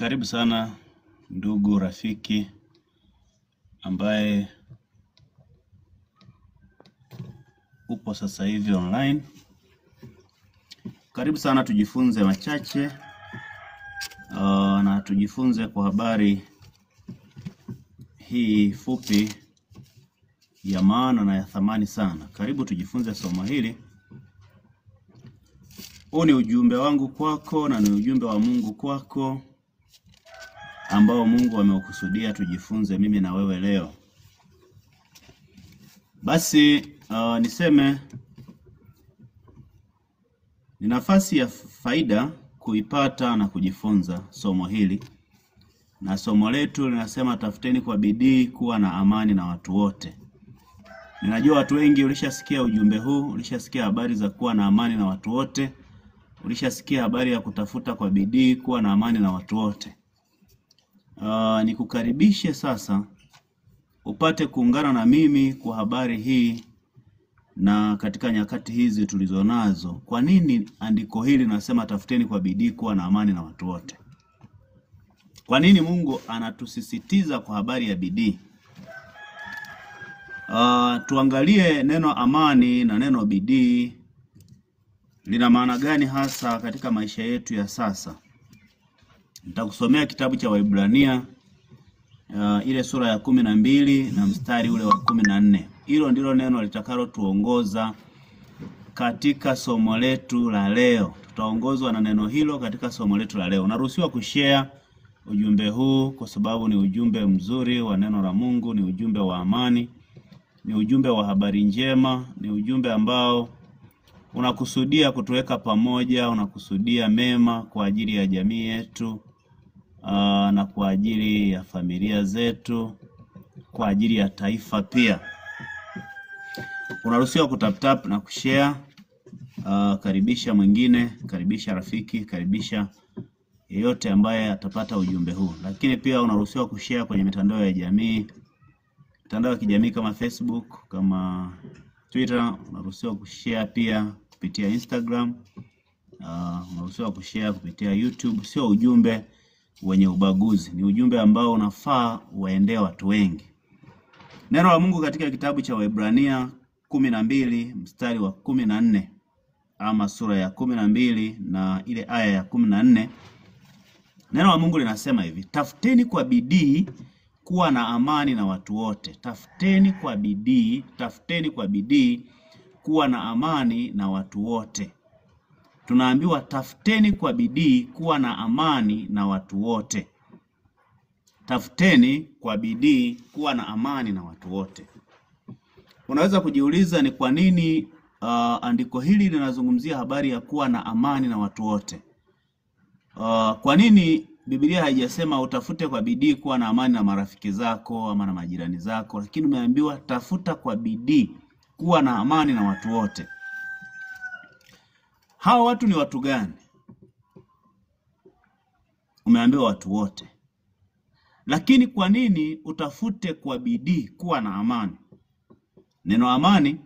Karibu sana ndugu rafiki ambaye upo sasa hivi online. Karibu sana tujifunze machache na tujifunze kwa habari hii fupi ya maana na ya thamani sana. Karibu tujifunze somo hili. Huu ni ujumbe wangu kwako na ni ujumbe wa Mungu kwako ambao Mungu ameukusudia tujifunze mimi na wewe leo. Basi niseme ni nafasi ya faida kuipata na kujifunza somo hili. Na somo letu linasema tafuteni kwa bidii kuwa na amani na watu wote. Ninajua watu wengi ulishasikia ujumbe huu, ulishasikia habari za kuwa na amani na watu wote. Ulishasikia habari ya kutafuta kwa bidii kuwa na amani na watu wote. Nikukaribishe sasa upate kuungana na mimi kwa habari hii na katika nyakati hizi tulizonazo. Kwa nini andiko hili nasema tafuteni kwa bidii kuwa na amani na watu wote? Kwa nini Mungu anatusisitiza kwa habari ya bidii? Tuangalie neno amani na neno bidii lina maana gani hasa katika maisha yetu ya sasa. Nitakusomea kitabu cha Waebrania ile sura ya 12 na mstari ule wa 14. Hilo ndilo neno litakalo tuongoza katika somo letu la leo. Tutaongozwa na neno hilo katika somo letu la leo. Unaruhusiwa kushare ujumbe huu kwa sababu ni ujumbe mzuri wa neno la Mungu, ni ujumbe wa amani, ni ujumbe wa habari njema, ni ujumbe ambao unakusudia kutuweka pamoja, unakusudia mema kwa ajili ya jamii yetu, na kwa ajili ya familia zetu, kwa ajili ya taifa pia. Unaruhusiwa kutap na kushare. Karibisha mwingine, karibisha rafiki, karibisha yeyote ambaye atapata ujumbe huu. Lakini pia unaruhusiwa kushare kwenye mitandao ya jamii, mitandao ya kijamii kama Facebook, kama Twitter. Unaruhusiwa kushare pia kupitia Instagram. Unaruhusiwa kushare kupitia YouTube. Sio ujumbe wenye ubaguzi, ni ujumbe ambao unafaa waendee watu wengi. Neno la Mungu katika kitabu cha Waebrania 12 mstari wa 14, ama sura ya 12 na ile aya ya 14. Neno la Mungu linasema hivi: tafuteni kwa bidii kuwa na amani na watu wote. Tafuteni kwa bidii, tafuteni kwa bidii kuwa na amani na watu wote. Tunaambiwa tafuteni kwa bidii kuwa na amani na watu wote. Tafuteni kwa bidii kuwa na amani na watu wote. Unaweza kujiuliza ni kwa nini andiko hili linazungumzia habari ya kuwa na amani na watu wote? Kwa nini Biblia haijasema utafute kwa bidii kuwa na amani na marafiki zako ama na majirani zako, lakini umeambiwa tafuta kwa bidii kuwa na amani na watu wote? Hao watu ni watu gani? Umeambiwa watu wote. Lakini kwa nini utafute kwa bidii kuwa na amani? Neno amani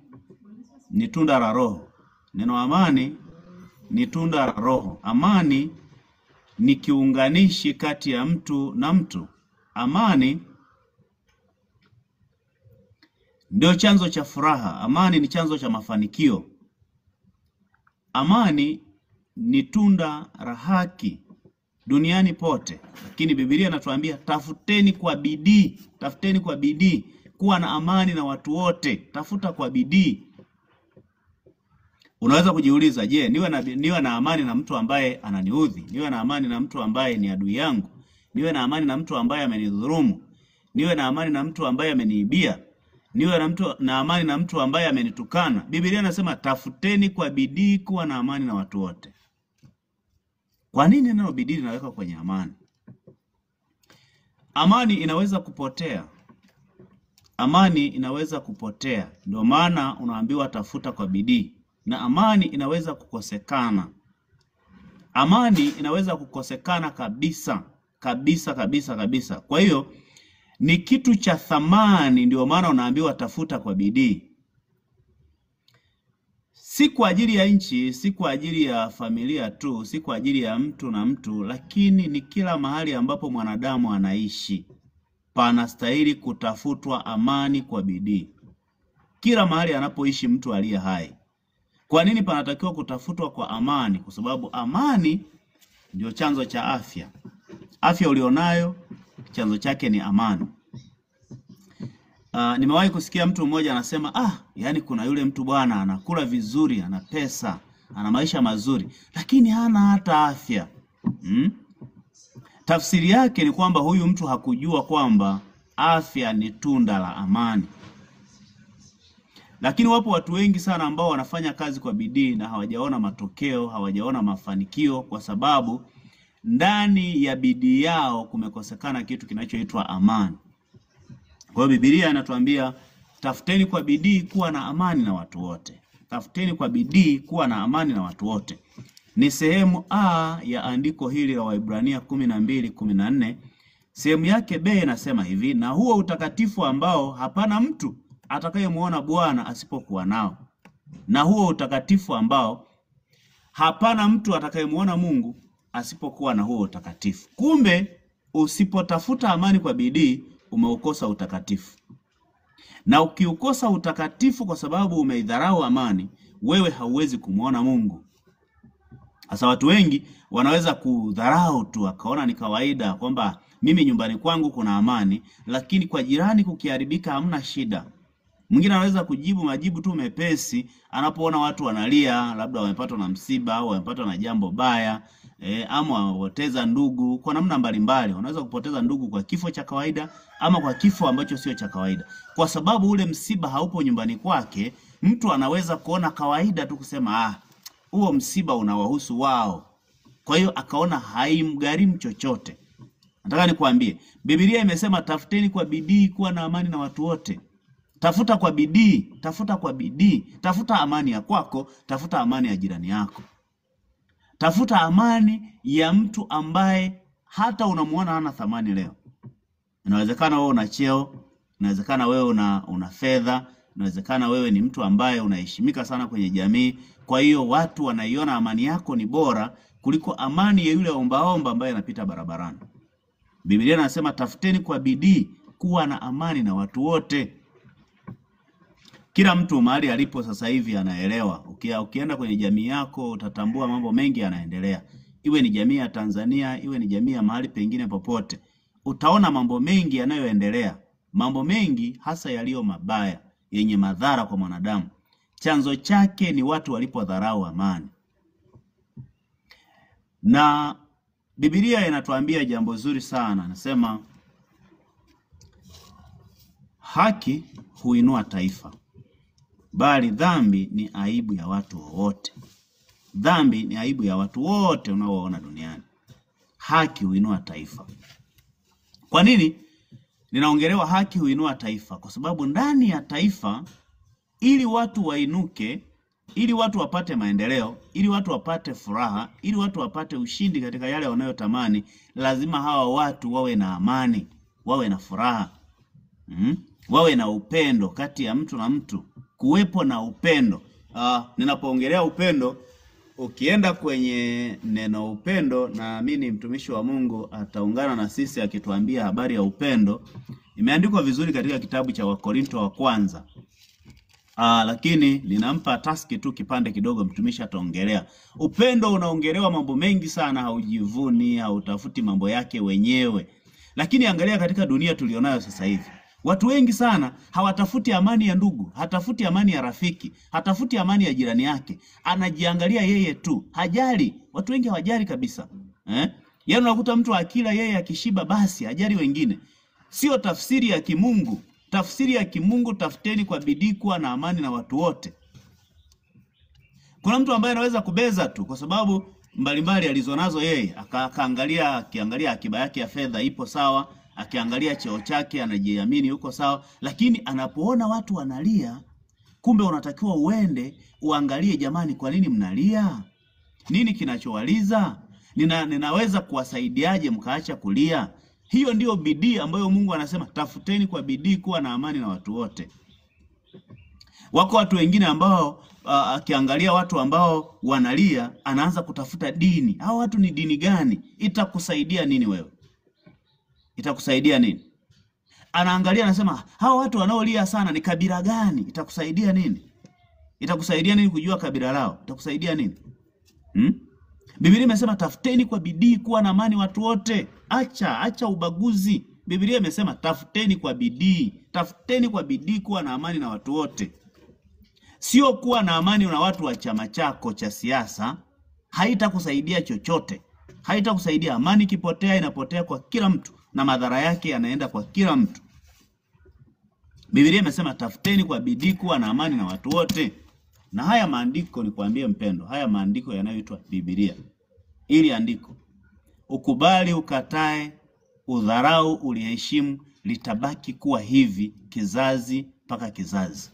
ni tunda la Roho. Neno amani ni tunda la Roho. Amani ni kiunganishi kati ya mtu na mtu. Amani ndio chanzo cha furaha. Amani ni chanzo cha mafanikio. Amani ni tunda la haki duniani pote. Lakini Biblia inatuambia tafuteni kwa bidii, tafuteni kwa bidii kuwa na amani na watu wote. Tafuta kwa bidii. Unaweza kujiuliza, je, niwe na amani na mtu ambaye ananiudhi? Niwe na amani na mtu ambaye ni adui yangu? Niwe na amani na mtu ambaye amenidhulumu? Niwe na amani na mtu ambaye ameniibia? Niwe na amani na mtu ambaye amenitukana? Biblia inasema tafuteni kwa bidii kuwa na amani na watu wote. Kwa nini neno bidii linawekwa kwenye amani? Amani inaweza kupotea. Amani inaweza kupotea. Ndio maana unaambiwa tafuta kwa bidii. Na amani inaweza kukosekana. Amani inaweza kukosekana kabisa, kabisa, kabisa, kabisa. Kwa hiyo ni kitu cha thamani, ndio maana unaambiwa tafuta kwa bidii. si kwa ajili ya nchi, si kwa ajili ya familia tu, si kwa ajili ya mtu na mtu, lakini ni kila mahali ambapo mwanadamu anaishi panastahili kutafutwa amani kwa bidii. Kila mahali anapoishi mtu aliye hai. Kwa nini panatakiwa kutafutwa kwa amani? Kwa sababu amani ndio chanzo cha afya. Afya ulionayo chanzo chake ni amani. Nimewahi kusikia mtu mmoja anasema, yani kuna yule mtu bwana anakula vizuri, ana pesa, ana maisha mazuri, lakini hana hata afya. Tafsiri yake ni kwamba huyu mtu hakujua kwamba afya ni tunda la amani. Lakini wapo watu wengi sana ambao wanafanya kazi kwa bidii na hawajaona matokeo, hawajaona mafanikio kwa sababu ndani ya bidii yao kumekosekana kitu kinachoitwa amani. Kwa hiyo Biblia inatuambia tafuteni kwa bidii kuwa na amani na watu wote. Tafuteni kwa bidii kuwa na amani na watu wote. Ni sehemu A ya andiko hili la Waebrania 12:14. Sehemu yake B inasema hivi, na huo utakatifu ambao hapana mtu atakayemuona Bwana asipokuwa nao. Na huo utakatifu ambao hapana mtu atakayemuona Mungu asipokuwa na huo utakatifu. Kumbe usipotafuta amani kwa bidii umeukosa utakatifu. Na ukiukosa utakatifu kwa sababu umeidharau amani, wewe hauwezi kumuona Mungu. Hasa watu wengi wanaweza kudharau tu, akaona ni kawaida kwamba mimi nyumbani kwangu kuna amani, lakini kwa jirani kukiharibika hamna shida. Mwingine anaweza kujibu majibu tu mepesi anapoona watu wanalia, labda wamepatwa na msiba au wamepatwa na jambo baya, ama wamepoteza ndugu kwa namna mbalimbali. Wanaweza kupoteza ndugu kwa kifo cha kawaida ama kwa kifo ambacho sio cha kawaida. Kwa sababu ule msiba haupo nyumbani kwake, mtu anaweza kuona kawaida tu kusema huo msiba unawahusu wao. Kwa hiyo akaona haimgharimu chochote. Nataka nikwambie, Biblia imesema tafuteni kwa bidii kuwa na amani na watu wote. Tafuta kwa bidii, tafuta kwa bidii, tafuta amani ya kwako, tafuta amani ya jirani yako. Tafuta amani ya mtu ambaye hata unamuona hana thamani leo. Inawezekana wewe una cheo, inawezekana wewe una fedha, inawezekana wewe ni mtu ambaye unaheshimika sana kwenye jamii. Kwa hiyo watu wanaiona amani yako ni bora kuliko amani ya yule ombaomba ambaye anapita barabarani. Biblia inasema tafuteni kwa bidii kuwa na amani na watu wote. Kila mtu mahali alipo sasa hivi anaelewa. Ukienda kwenye jamii yako utatambua mambo mengi yanaendelea. Iwe ni jamii ya Tanzania, iwe ni jamii ya mahali pengine popote. Utaona mambo mengi yanayoendelea. Mambo mengi hasa yaliyo mabaya, yenye madhara kwa mwanadamu. Chanzo chake ni watu walipodharau amani. Na Biblia inatuambia jambo zuri sana. Anasema haki huinua taifa, bali dhambi ni aibu ya watu wote. Dhambi ni aibu ya watu wote unaowaona duniani. Haki huinua taifa. Kwa nini ninaongelewa haki huinua taifa? Kwa sababu ndani ya taifa, ili watu wainuke, ili watu wapate maendeleo, ili watu wapate furaha, ili watu wapate ushindi katika yale wanayotamani, lazima hawa watu wawe na amani, wawe na furaha, wawe na upendo kati ya mtu na mtu. Kuwepo na upendo. Ninapoongelea upendo, ukienda kwenye neno upendo, na mimi mtumishi wa Mungu ataungana na sisi akituambia habari ya upendo. Imeandikwa vizuri katika kitabu cha Wakorinto wa kwanza. Lakini ninampa taski tu kipande kidogo, mtumishi ataongelea. Upendo unaongelewa mambo mengi sana, haujivuni, hautafuti mambo yake wenyewe. Lakini angalia katika dunia tulionayo sasa hivi. Watu wengi sana hawatafuti amani ya ndugu, hatafuti amani ya rafiki, hatafuti amani ya jirani yake. Anajiangalia yeye tu, hajali. Watu wengi hawajali kabisa. Yaani unakuta mtu akila yeye akishiba basi, hajali wengine. Sio tafsiri ya kimungu. Tafsiri ya kimungu, tafuteni kwa bidii kuwa na amani na watu wote. Kuna mtu ambaye anaweza kubeza tu kwa sababu mbalimbali alizonazo yeye, akiangalia akiba yake ya fedha ipo sawa, akiangalia cheo chake anajiamini yuko sawa, lakini anapoona watu wanalia, kumbe unatakiwa uende uangalie, jamani, kwa nini mnalia? Nini kinachowaliza? Ninaweza kuwasaidiaje mkaacha kulia? Hiyo ndio bidii ambayo Mungu anasema tafuteni kwa bidii kuwa na amani na watu wote. Wako watu wengine ambao akiangalia watu ambao wanalia anaanza kutafuta dini. Hao watu ni dini gani? Itakusaidia nini wewe? Itakusaidia nini? Anaangalia anasema hao watu wanaolia sana ni kabila gani? Itakusaidia nini? Itakusaidia nini kujua kabila lao? Itakusaidia nini? Biblia imesema tafuteni kwa bidii kuwa na amani watu wote. Acha ubaguzi. Biblia imesema tafuteni kwa bidii. Tafuteni kwa bidii kuwa na amani na watu wote. Sio kuwa na amani na watu wa chama chako cha siasa. Haitakusaidia chochote. Haitakusaidia. Amani ikipotea inapotea kwa kila mtu na madhara yake yanaenda kwa kila mtu. Biblia imesema tafuteni kwa bidii kuwa na amani na watu wote. Na haya maandiko nikwambie mpendo, haya maandiko yanayoitwa Biblia. Ili andiko, ukubali ukatae, udharau uliheshimu, litabaki kuwa hivi kizazi mpaka kizazi.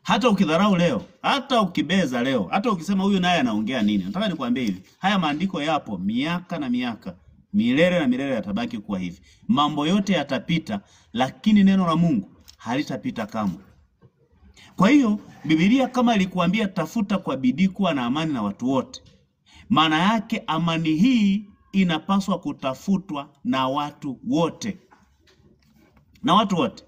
Hata ukidharau leo, hata ukibeza leo, hata ukisema huyu naye anaongea nini, nataka nikwambie hivi, haya maandiko yapo miaka na miaka, milele na milele yatabaki kuwa hivi. Mambo yote yatapita, lakini neno la Mungu halitapita kamwe. Kwa hiyo Biblia kama ilikuambia tafuta kwa bidii kuwa na amani na watu wote, maana yake amani hii inapaswa kutafutwa na watu wote. Na watu wote.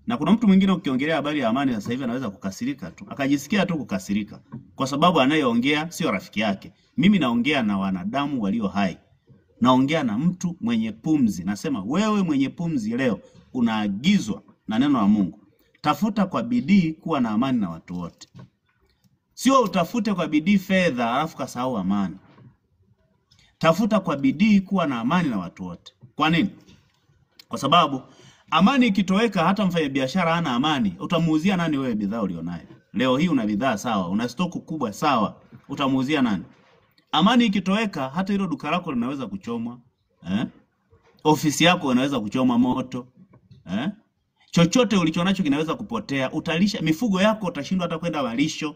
Na kuna mtu mwingine ukiongelea habari ya amani sasa hivi anaweza kukasirika tu. Akajisikia tu kukasirika kwa sababu anayeongea sio rafiki yake. Mimi naongea na wanadamu walio hai. Naongea na mtu mwenye pumzi. Nasema wewe mwenye pumzi leo unaagizwa na neno la Mungu. Tafuta kwa bidii kuwa na amani na watu wote. Sio utafute kwa bidii fedha alafu kasahau amani. Tafuta kwa bidii kuwa na amani na watu wote. Kwa nini? Kwa sababu amani ikitoweka, hata mfanyabiashara hana amani, utamuuzia nani wewe bidhaa ulionayo? Leo hii una bidhaa sawa, una stoku kubwa sawa, utamuuzia nani? Amani ikitoweka, hata hilo duka lako linaweza kuchomwa, ofisi yako inaweza kuchoma moto, chochote ulichonacho kinaweza kupotea. Utalisha mifugo yako, utashindwa hata kwenda malisho,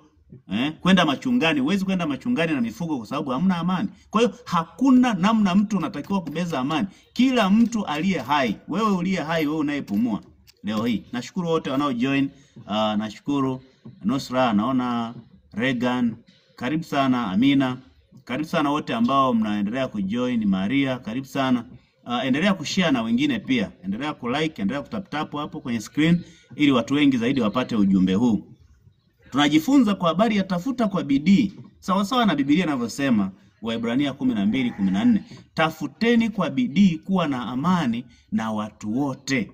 kwenda machungani. Huwezi kwenda machungani na mifugo kwa sababu hamna amani. Kwa hiyo hakuna namna mtu unatakiwa kubeza amani. Kila mtu aliye hai, wewe uliye hai, wewe unayepumua leo hii. Nashukuru wote wanao join. Nashukuru Nusra, naona Regan, karibu sana. Amina, karibu sana wote ambao mnaendelea kujoin. Maria, karibu sana. Endelea kushare na wengine pia. Endelea kulike, endelea kutap hapo kwenye screen ili watu wengi zaidi wapate ujumbe huu. Tunajifunza kwa habari ya tafuta kwa bidii. Sawa sawa na Biblia inavyosema, Waebrania 12:14. Tafuteni kwa bidii kuwa na amani na watu wote.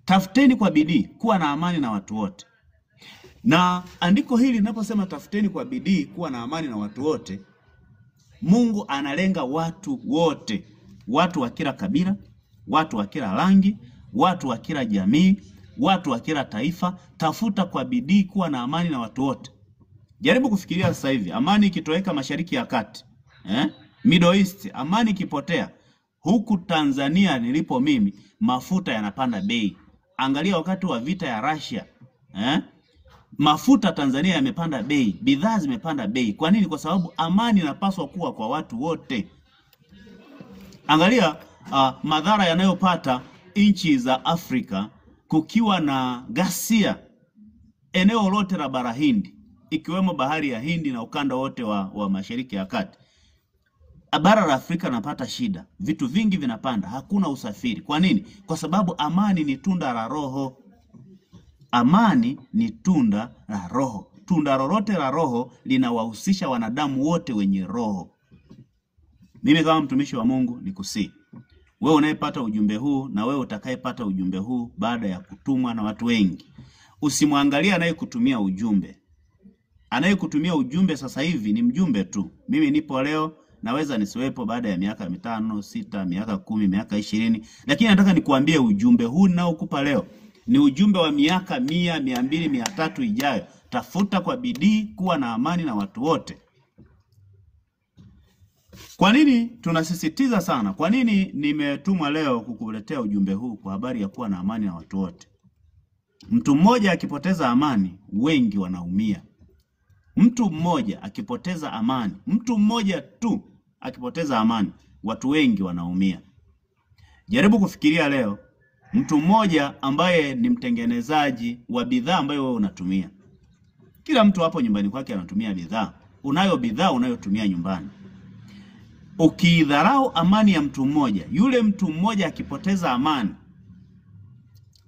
Tafuteni kwa bidii kuwa na amani na watu wote. Na andiko hili linaposema tafuteni kwa bidii kuwa na amani na watu wote, Mungu analenga watu wote. Watu wa kila kabila, watu wa kila rangi, watu wa kila jamii, watu wa kila taifa. Tafuta kwa bidii kuwa na amani na watu wote. Jaribu kufikiria sasa hivi, amani ikitoweka Mashariki ya Kati, Middle East, amani ikipotea. Huku Tanzania nilipo mimi, mafuta yanapanda bei. Angalia wakati wa vita ya Russia, mafuta Tanzania yamepanda bei, bidhaa zimepanda bei. Kwa nini? Kwa sababu amani inapaswa kuwa kwa watu wote. Angalia madhara yanayopata nchi za Afrika kukiwa na ghasia eneo lote la bara Hindi, ikiwemo bahari ya Hindi na ukanda wote wa Mashariki ya Kati. Bara la Afrika linapata shida, vitu vingi vinapanda, hakuna usafiri. Kwa nini? Kwa sababu amani ni tunda la Roho. Amani ni tunda la Roho. Tunda lolote la Roho linawahusisha wanadamu wote wenye roho. Mimi kama mtumishi wa Mungu nikusii, wewe unayepata ujumbe huu na wewe utakayepata ujumbe huu baada ya kutumwa na watu wengi, usimwangalie anayekutumia ujumbe. Anayekutumia ujumbe sasa hivi ni mjumbe tu. Mimi nipo leo, naweza nisiwepo baada ya miaka 5, 6, miaka 10, miaka 20, lakini nataka nikuambie ujumbe huu ninaokupa leo ni ujumbe wa miaka 100, 200, 300 ijayo. Tafuta kwa bidii kuwa na amani na watu wote. Kwa nini tunasisitiza sana? Kwa nini nimetumwa leo kukuletea ujumbe huu kwa habari ya kuwa na amani na watu wote? Mtu mmoja akipoteza amani, wengi wanaumia. Mtu mmoja akipoteza amani, mtu mmoja tu akipoteza amani, watu wengi wanaumia. Jaribu kufikiria leo, Mtu mmoja ambaye ni mtengenezaji wa bidhaa ambayo wewe unatumia. Kila mtu hapo nyumbani kwake anatumia bidhaa. Unayo bidhaa unayotumia nyumbani. Ukidharau amani ya mtu mmoja, yule mtu mmoja akipoteza amani.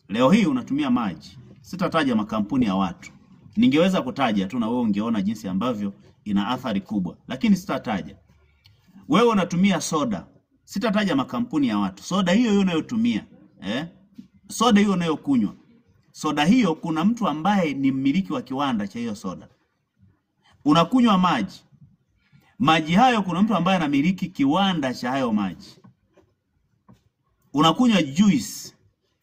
Leo hii unatumia maji. Sitataja makampuni ya watu. Ningeweza kutaja tu na wewe ungeona jinsi ambavyo ina athari kubwa, lakini sitataja. Wewe unatumia soda. Sitataja makampuni ya watu. Soda hiyo unayotumia, soda hiyo unayokunywa. Soda hiyo kuna mtu ambaye ni mmiliki wa kiwanda cha hiyo soda. Unakunywa maji. Maji hayo kuna mtu ambaye anamiliki kiwanda cha hayo maji. Unakunywa juice.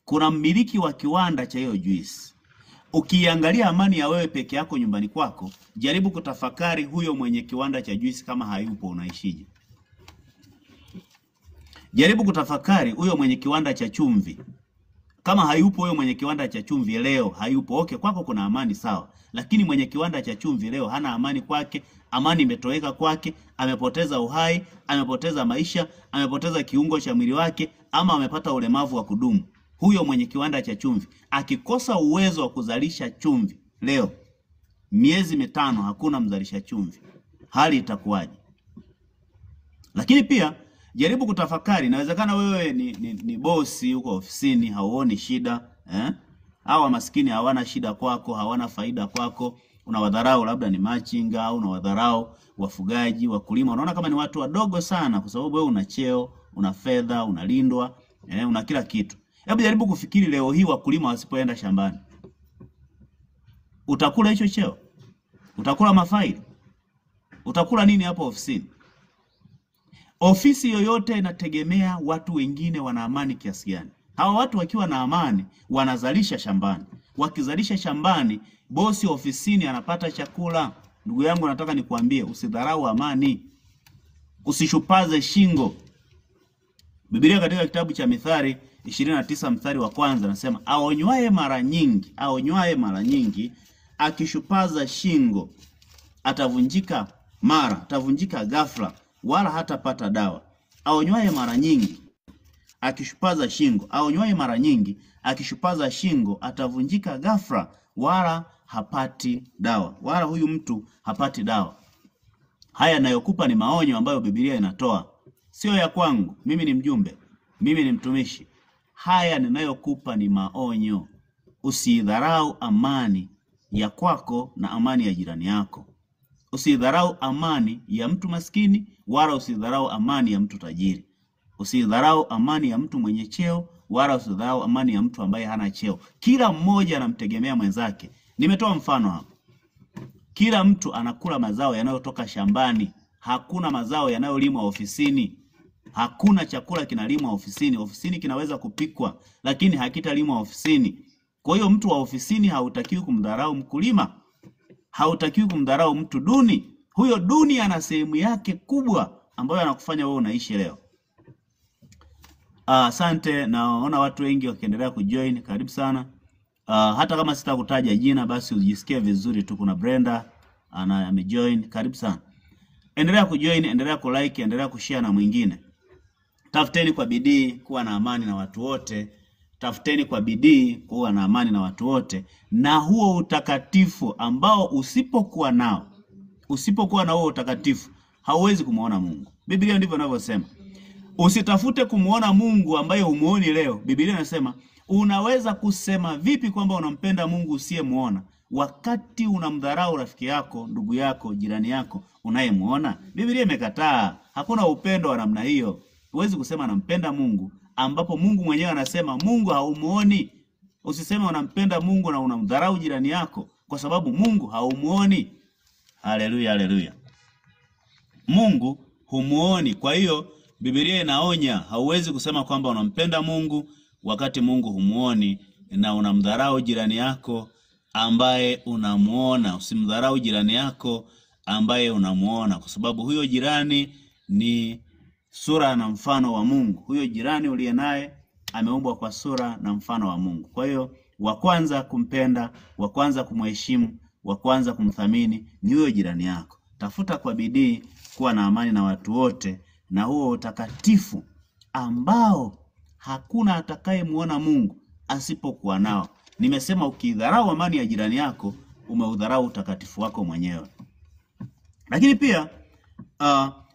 Kuna mmiliki wa kiwanda cha hiyo juice. Ukiangalia amani ya wewe peke yako nyumbani kwako, jaribu kutafakari huyo mwenye kiwanda cha juice kama hayupo unaishije. Jaribu kutafakari huyo mwenye kiwanda cha chumvi. Kama hayupo huyo mwenye kiwanda cha chumvi leo, hayupo. Okay, kwako kuna amani sawa. Lakini mwenye kiwanda cha chumvi leo hana amani kwake, amani imetoweka kwake, amepoteza uhai, amepoteza maisha, amepoteza kiungo cha mwili wake, ama amepata ulemavu wa kudumu. Huyo mwenye kiwanda cha chumvi akikosa uwezo wa kuzalisha chumvi leo, miezi 5 hakuna mzalisha chumvi, hali itakuwaje? Lakini pia jaribu kutafakari, inawezekana wewe ni bosi huko ofisini, hauoni shida, hawa maskini hawana shida kwako, hawana faida kwako, unawadharau, labda ni machinga au unawadharau wafugaji, wakulima, unaona kama ni watu wadogo sana kwa sababu wewe una cheo, una fedha, unalindwa, una kila kitu. Hebu jaribu kufikiri leo hii wakulima wasipoenda shambani. Utakula hicho cheo? Utakula mafaili? Utakula nini hapo ofisini? Ofisi yoyote inategemea watu wengine wana amani kiasi gani. Hawa watu wakiwa na amani wanazalisha shambani. Wakizalisha shambani, bosi ofisini anapata chakula. Ndugu yangu, nataka nikuambie usidharau amani. Usishupaze shingo. Biblia katika kitabu cha Mithali 29 mstari wa 1 anasema, aonywaye mara nyingi akishupaza shingo atavunjika ghafla wala hatapata dawa. Aonywaye mara nyingi akishupaza shingo atavunjika ghafla wala hapati dawa. Wala huyu mtu hapati dawa. Haya nayokupa ni maonyo ambayo Biblia inatoa. Sio ya kwangu, mimi ni mjumbe, mimi ni mtumishi. Haya ninayokupa ni maonyo. Usidharau amani ya kwako na amani ya jirani yako. Usidharau amani ya mtu maskini, wala usidharau amani ya mtu tajiri. Usidharau amani ya mtu mwenye cheo, wala usidharau amani ya mtu ambaye hana cheo. Kila mmoja anamtegemea mwenzake. Nimetoa mfano hapa. Kila mtu anakula mazao yanayotoka shambani. Hakuna mazao yanayolimwa ofisini. Hakuna chakula kinalimwa ofisini. Ofisini kinaweza kupikwa, lakini hakitalimwa ofisini. Kwa hiyo mtu wa ofisini hautakiwi kumdharau mkulima. Hautakiwi kumdharau mtu duni. Huyo duni ana sehemu yake kubwa ambayo anakufanya wewe unaishi leo. Asante, naona watu wengi wakiendelea kujoin. Karibu sana. Hata kama sitakutaja jina basi ujisikie vizuri tu. Kuna Brenda amejoin. Karibu sana. Endelea kujoin, endelea kulike, endelea kushare na mwingine. Tafuteni kwa bidii kuwa na amani na watu wote. Tafuteni kwa bidii kuwa na amani na watu wote. Na huo utakatifu ambao usipokuwa na huo utakatifu, hauwezi kumuona Mungu. Biblia ndivyo inavyosema. Usitafute kumuona Mungu ambaye humuoni leo. Biblia inasema, unaweza kusema vipi kwamba unampenda Mungu usiyemuona wakati unamdharau rafiki yako, ndugu yako, jirani yako unayemuona? Biblia imekataa. Hakuna upendo wa namna hiyo. Huwezi kusema nampenda Mungu ambapo Mungu mwenyewe anasema Mungu haumuoni. Usiseme unampenda Mungu na unamdharau jirani yako kwa sababu Mungu haumuoni. Haleluya, haleluya. Mungu humuoni. Kwa hiyo Biblia inaonya, hauwezi kusema kwamba unampenda Mungu wakati Mungu humuoni na unamdharau jirani yako ambaye unamuona. Usimdharau jirani yako ambaye unamuona, kwa sababu huyo jirani ni sura na mfano wa Mungu. Huyo jirani uliye naye ameumbwa kwa sura na mfano wa Mungu. Kwa hiyo wa kwanza kumpenda, wa kwanza kumheshimu, wa kwanza kumthamini ni huyo jirani yako. Tafuta kwa bidii kuwa na amani na watu wote, na huo utakatifu ambao hakuna atakayemuona Mungu asipokuwa nao. Nimesema ukidharau amani ya jirani yako, umeudharau utakatifu wako mwenyewe. Lakini pia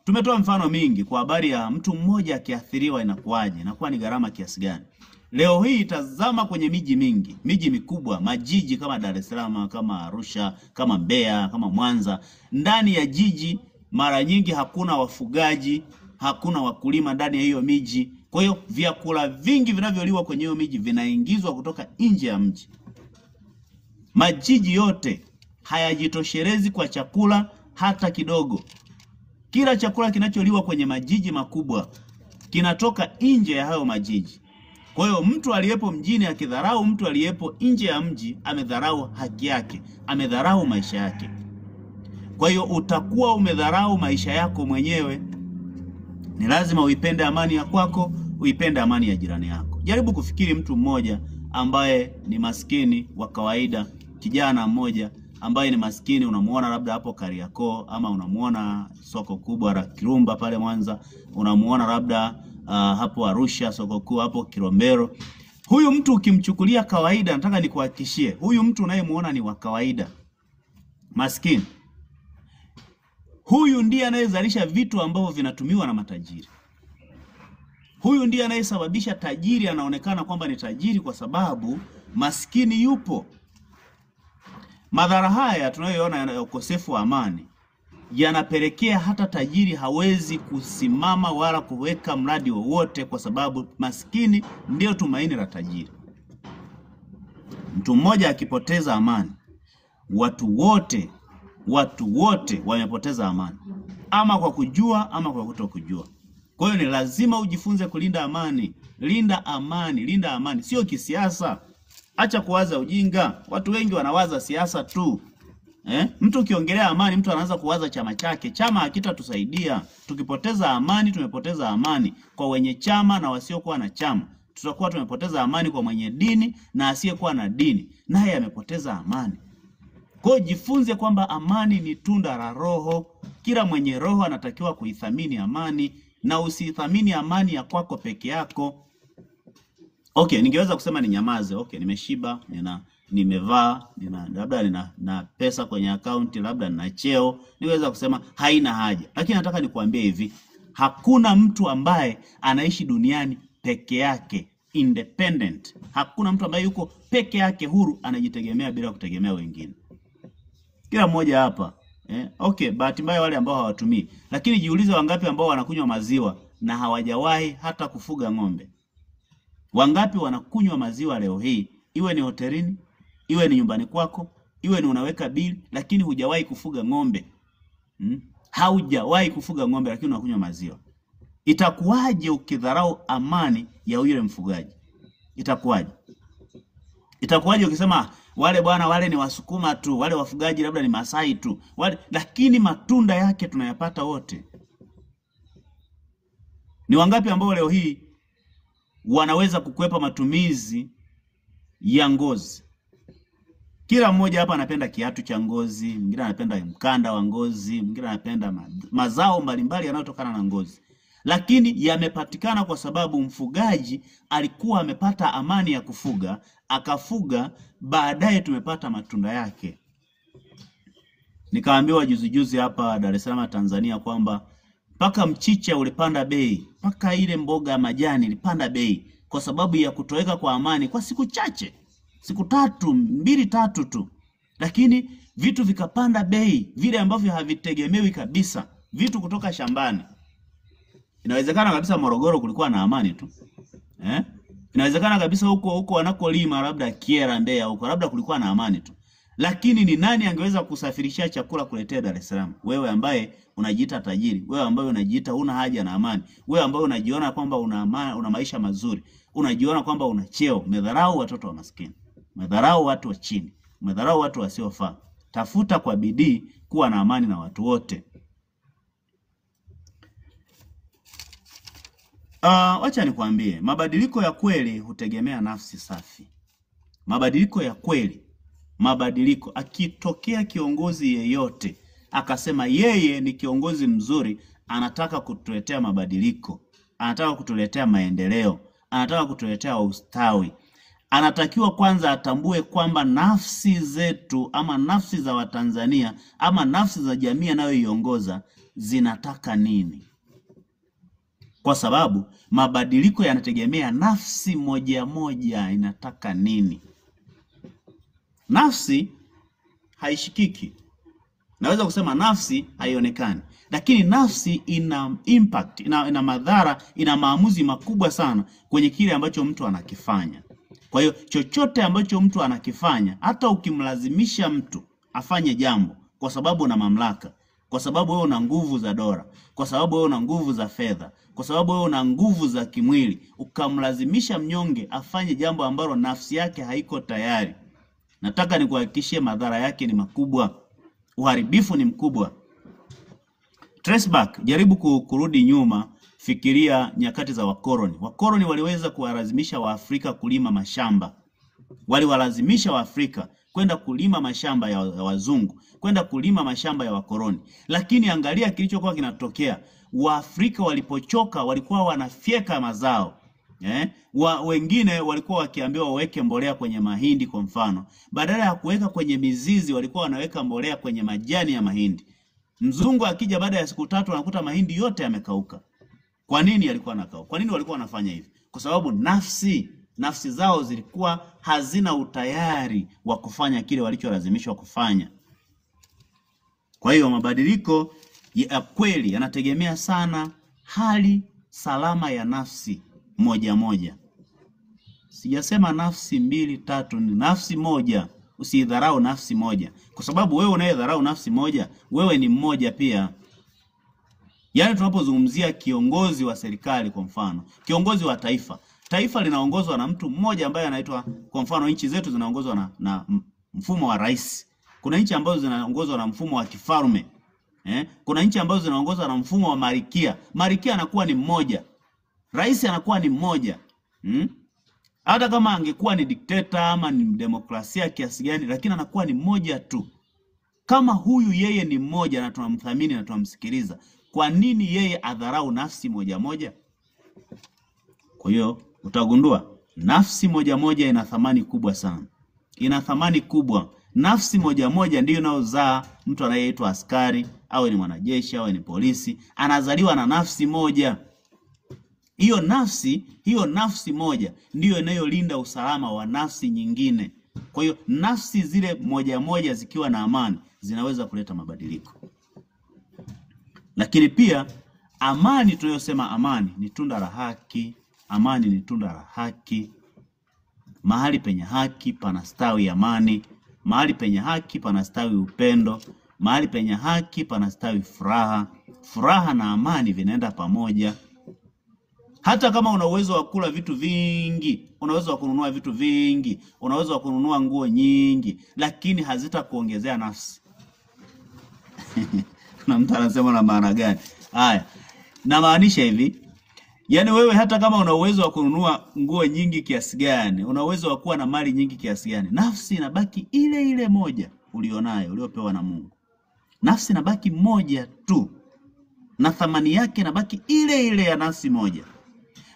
tumetoa mfano mingi kwa habari ya mtu mmoja akiathiriwa inakuwaje, inakuwa ni gharama kiasi gani. Leo hii tazama kwenye miji mingi, miji mikubwa, majiji kama Dar es Salaam, kama Arusha, kama Mbeya, kama Mwanza. Ndani ya jiji mara nyingi hakuna wafugaji, hakuna wakulima ndani ya hiyo miji. Kwa hiyo vyakula vingi vinavyoliwa kwenye hiyo miji vinaingizwa kutoka nje ya mji. Majiji yote hayajitoshelezi kwa chakula hata kidogo. Kila chakula kinacholiwa kwenye majiji makubwa kinatoka nje ya hayo majiji. Kwa hiyo mtu aliyepo mjini akidharau mtu aliyepo nje ya mji, amedharau haki yake, amedharau maisha yake. Kwa hiyo utakuwa umedharau maisha yako mwenyewe. Ni lazima uipende amani ya kwako, uipende amani ya jirani yako. Jaribu kufikiri mtu mmoja ambaye ni maskini wa kawaida, kijana mmoja ambaye ni maskini, unamuona labda hapo Kariakoo, ama unamuona soko kubwa la Kirumba pale Mwanza, unamuona labda hapo Arusha soko kuu, hapo Kilombero. Huyu mtu ukimchukulia kawaida, nataka nikuhakikishie, huyu mtu unayemuona ni wa kawaida, maskini. Huyu ndiye anayezalisha vitu ambavyo vinatumiwa na matajiri. Huyu ndiye anayesababisha tajiri anaonekana kwamba ni tajiri kwa sababu maskini yupo. Madhara haya tunayoona ya ukosefu wa amani yanapelekea hata tajiri hawezi kusimama wala kuweka mradi wowote kwa sababu maskini ndio tumaini la tajiri. Mtu mmoja akipoteza amani, watu wote wamepoteza amani, ama kwa kujua ama kwa kutokujua. Kwa hiyo ni lazima ujifunze kulinda amani. Linda amani, linda amani. Sio kisiasa. Acha kuwaza ujinga. Watu wengi wanawaza siasa tu. Mtu ukiongelea amani, mtu anaanza kuwaza chama chake. Chama hakitatusaidia. Tukipoteza amani, tumepoteza amani kwa wenye chama na wasiokuwa na chama. Tutakuwa tumepoteza amani kwa mwenye dini na asiyekuwa na dini, naye amepoteza amani. Kwa hiyo jifunze kwamba amani ni tunda la Roho. Kila mwenye roho anatakiwa kuithamini amani, na usithamini amani ya kwako peke yako. Okay, ningeweza kusema ni nyamaze. Okay, nimeshiba, nimevaa, labda nina pesa kwenye akaunti, labda nina cheo. Niweza kusema haina haja. Lakini nataka nikuambie hivi, hakuna mtu ambaye anaishi duniani peke yake, independent. Hakuna mtu ambaye yuko peke yake huru, anajitegemea bila kutegemea wengine. Kila mmoja hapa, okay, bahati mbaya wale ambao hawatumii. Lakini jiulize wangapi ambao wanakunywa maziwa na hawajawahi hata kufuga ng'ombe. Wangapi wanakunywa maziwa leo hii, iwe ni hotelini, iwe ni nyumbani kwako, iwe ni unaweka bili, lakini hujawahi kufuga ng'ombe. Haujawahi kufuga ng'ombe lakini unakunywa maziwa. Itakuwaje ukidharau amani ya yule mfugaji? Itakuwaje? Itakuwaje ukisema wale bwana wale ni Wasukuma tu, wale wafugaji labda ni Masai tu, lakini matunda yake tunayapata wote? Ni wangapi ambao leo hii wanaweza kukwepa matumizi ya ngozi? Kila mmoja hapa anapenda kiatu cha ngozi, mwingine anapenda mkanda wa ngozi, mwingine anapenda mazao mbalimbali yanayotokana na ngozi. Lakini yamepatikana kwa sababu mfugaji alikuwa amepata amani ya kufuga, akafuga, baadaye tumepata matunda yake. Nikaambiwa juzi hapa Dar es Salaam Tanzania kwamba paka mchicha ulipanda bei, paka ile mboga ya majani ilipanda bei kwa sababu ya kutoweka kwa amani kwa siku chache, siku 2-3 tu. Lakini vitu vikapanda bei, vile ambavyo havitegemewi kabisa, vitu kutoka shambani. Inawezekana kabisa Morogoro kulikuwa na amani tu. Inawezekana kabisa huko wanakolima labda Kiera, Mbeya huko labda kulikuwa na amani tu. Lakini ni nani angeweza kusafirishia chakula kuletea Dar es Salaam? Wewe ambaye unajiita tajiri, wewe ambaye unajiita huna haja na amani, wewe ambaye unajiona kwamba una amani, una maisha mazuri, unajiona kwamba una cheo. Umedharau watoto wa maskini, umedharau watu wa chini, umedharau watu wasiofaa. Tafuta kwa bidii kuwa na amani na watu wote. Wacha nikwambie, mabadiliko ya kweli hutegemea nafsi safi. Mabadiliko ya kweli, akitokea kiongozi yeyote akasema yeye ni kiongozi mzuri, anataka kutuletea mabadiliko, anataka kutuletea maendeleo, anataka kutuletea ustawi. Anatakiwa kwanza atambue kwamba nafsi zetu ama nafsi za Watanzania ama nafsi za jamii anayoiongoza zinataka nini. Kwa sababu mabadiliko yanategemea nafsi moja moja inataka nini. Nafsi haishikiki. Naweza kusema nafsi haionekani, lakini nafsi ina impact, ina madhara, ina maamuzi makubwa sana kwenye kile ambacho mtu anakifanya. Kwa hiyo chochote ambacho mtu anakifanya, hata ukimlazimisha mtu afanye jambo kwa sababu una mamlaka, kwa sababu wewe una nguvu za dola, kwa sababu wewe una nguvu za fedha, kwa sababu wewe una nguvu za kimwili, ukamlazimisha mnyonge afanye jambo ambalo nafsi yake haiko tayari, nataka nikuhakikishie madhara yake ni makubwa. Uharibifu ni mkubwa. Trace back, jaribu kurudi nyuma, fikiria nyakati za wakoloni. Wakoloni waliweza kuwalazimisha Waafrika kulima mashamba. Waliwalazimisha Waafrika kwenda kulima mashamba ya wazungu, kwenda kulima mashamba ya wakoloni. Lakini angalia kilichokuwa kinatokea. Waafrika walipochoka walikuwa wanafyeka mazao. Wengine walikuwa wakiambiwa waweke mbolea kwenye mahindi kwa mfano. Badala ya kuweka kwenye mizizi walikuwa wanaweka mbolea kwenye majani ya mahindi. Mzungu akija baada ya siku 3 anakuta mahindi yote yamekauka. Kwa nini yalikuwa yanakauka? Kwa nini walikuwa wanafanya hivi? Kwa sababu nafsi zao zilikuwa hazina utayari wa kufanya kile walicholazimishwa kufanya. Kwa hiyo mabadiliko ya kweli yanategemea sana hali salama ya nafsi moja moja. Sijasema nafsi 2, 3, ni nafsi moja. Usidharau nafsi moja, kwa sababu wewe unayedharau nafsi moja, wewe ni mmoja pia. Yaani tunapozungumzia kiongozi wa serikali kwa mfano, kiongozi wa taifa linaongozwa na mtu mmoja ambaye anaitwa, kwa mfano nchi zetu zinaongozwa na mfumo wa rais. Kuna nchi ambazo zinaongozwa na mfumo wa kifalme. Kuna nchi ambazo zinaongozwa na mfumo wa malkia. Malkia anakuwa ni mmoja. Rais anakuwa ni mmoja. Hata kama angekuwa ni dikteta ama ni demokrasia kiasi gani, lakini anakuwa ni mmoja tu. Kama huyu yeye ni mmoja na tunamthamini na tunamsikiliza, kwa nini yeye adharau nafsi moja moja? Kwa hiyo utagundua nafsi moja moja ina thamani kubwa sana. Ina thamani kubwa. Nafsi moja moja ndiyo inayozaa mtu anayeitwa askari, au ni mwanajeshi, au ni polisi, anazaliwa na nafsi moja. Hiyo nafsi moja ndiyo inayolinda usalama wa nafsi nyingine. Kwa hiyo nafsi zile moja moja zikiwa na amani zinaweza kuleta mabadiliko. Lakini pia amani, tunayosema amani ni tunda la haki. Amani ni tunda la haki. Mahali penye haki panastawi amani. Mahali penye haki panastawi upendo. Mahali penye haki panastawi furaha. Furaha na amani vinaenda pamoja. Hata kama una uwezo wa kula vitu vingi, una uwezo wa kununua vitu vingi, una uwezo wa kununua nguo nyingi, lakini hazitakuongezea nafsi. Na mtu anasema na maana gani? Haya, namaanisha hivi. Yaani wewe hata kama una uwezo wa kununua nguo nyingi kiasi gani, una uwezo wa kuwa na mali nyingi kiasi gani, nafsi inabaki ile ile moja ulionayo, uliopewa na Mungu. Nafsi inabaki moja tu. Na thamani yake inabaki ile ile ya nafsi moja.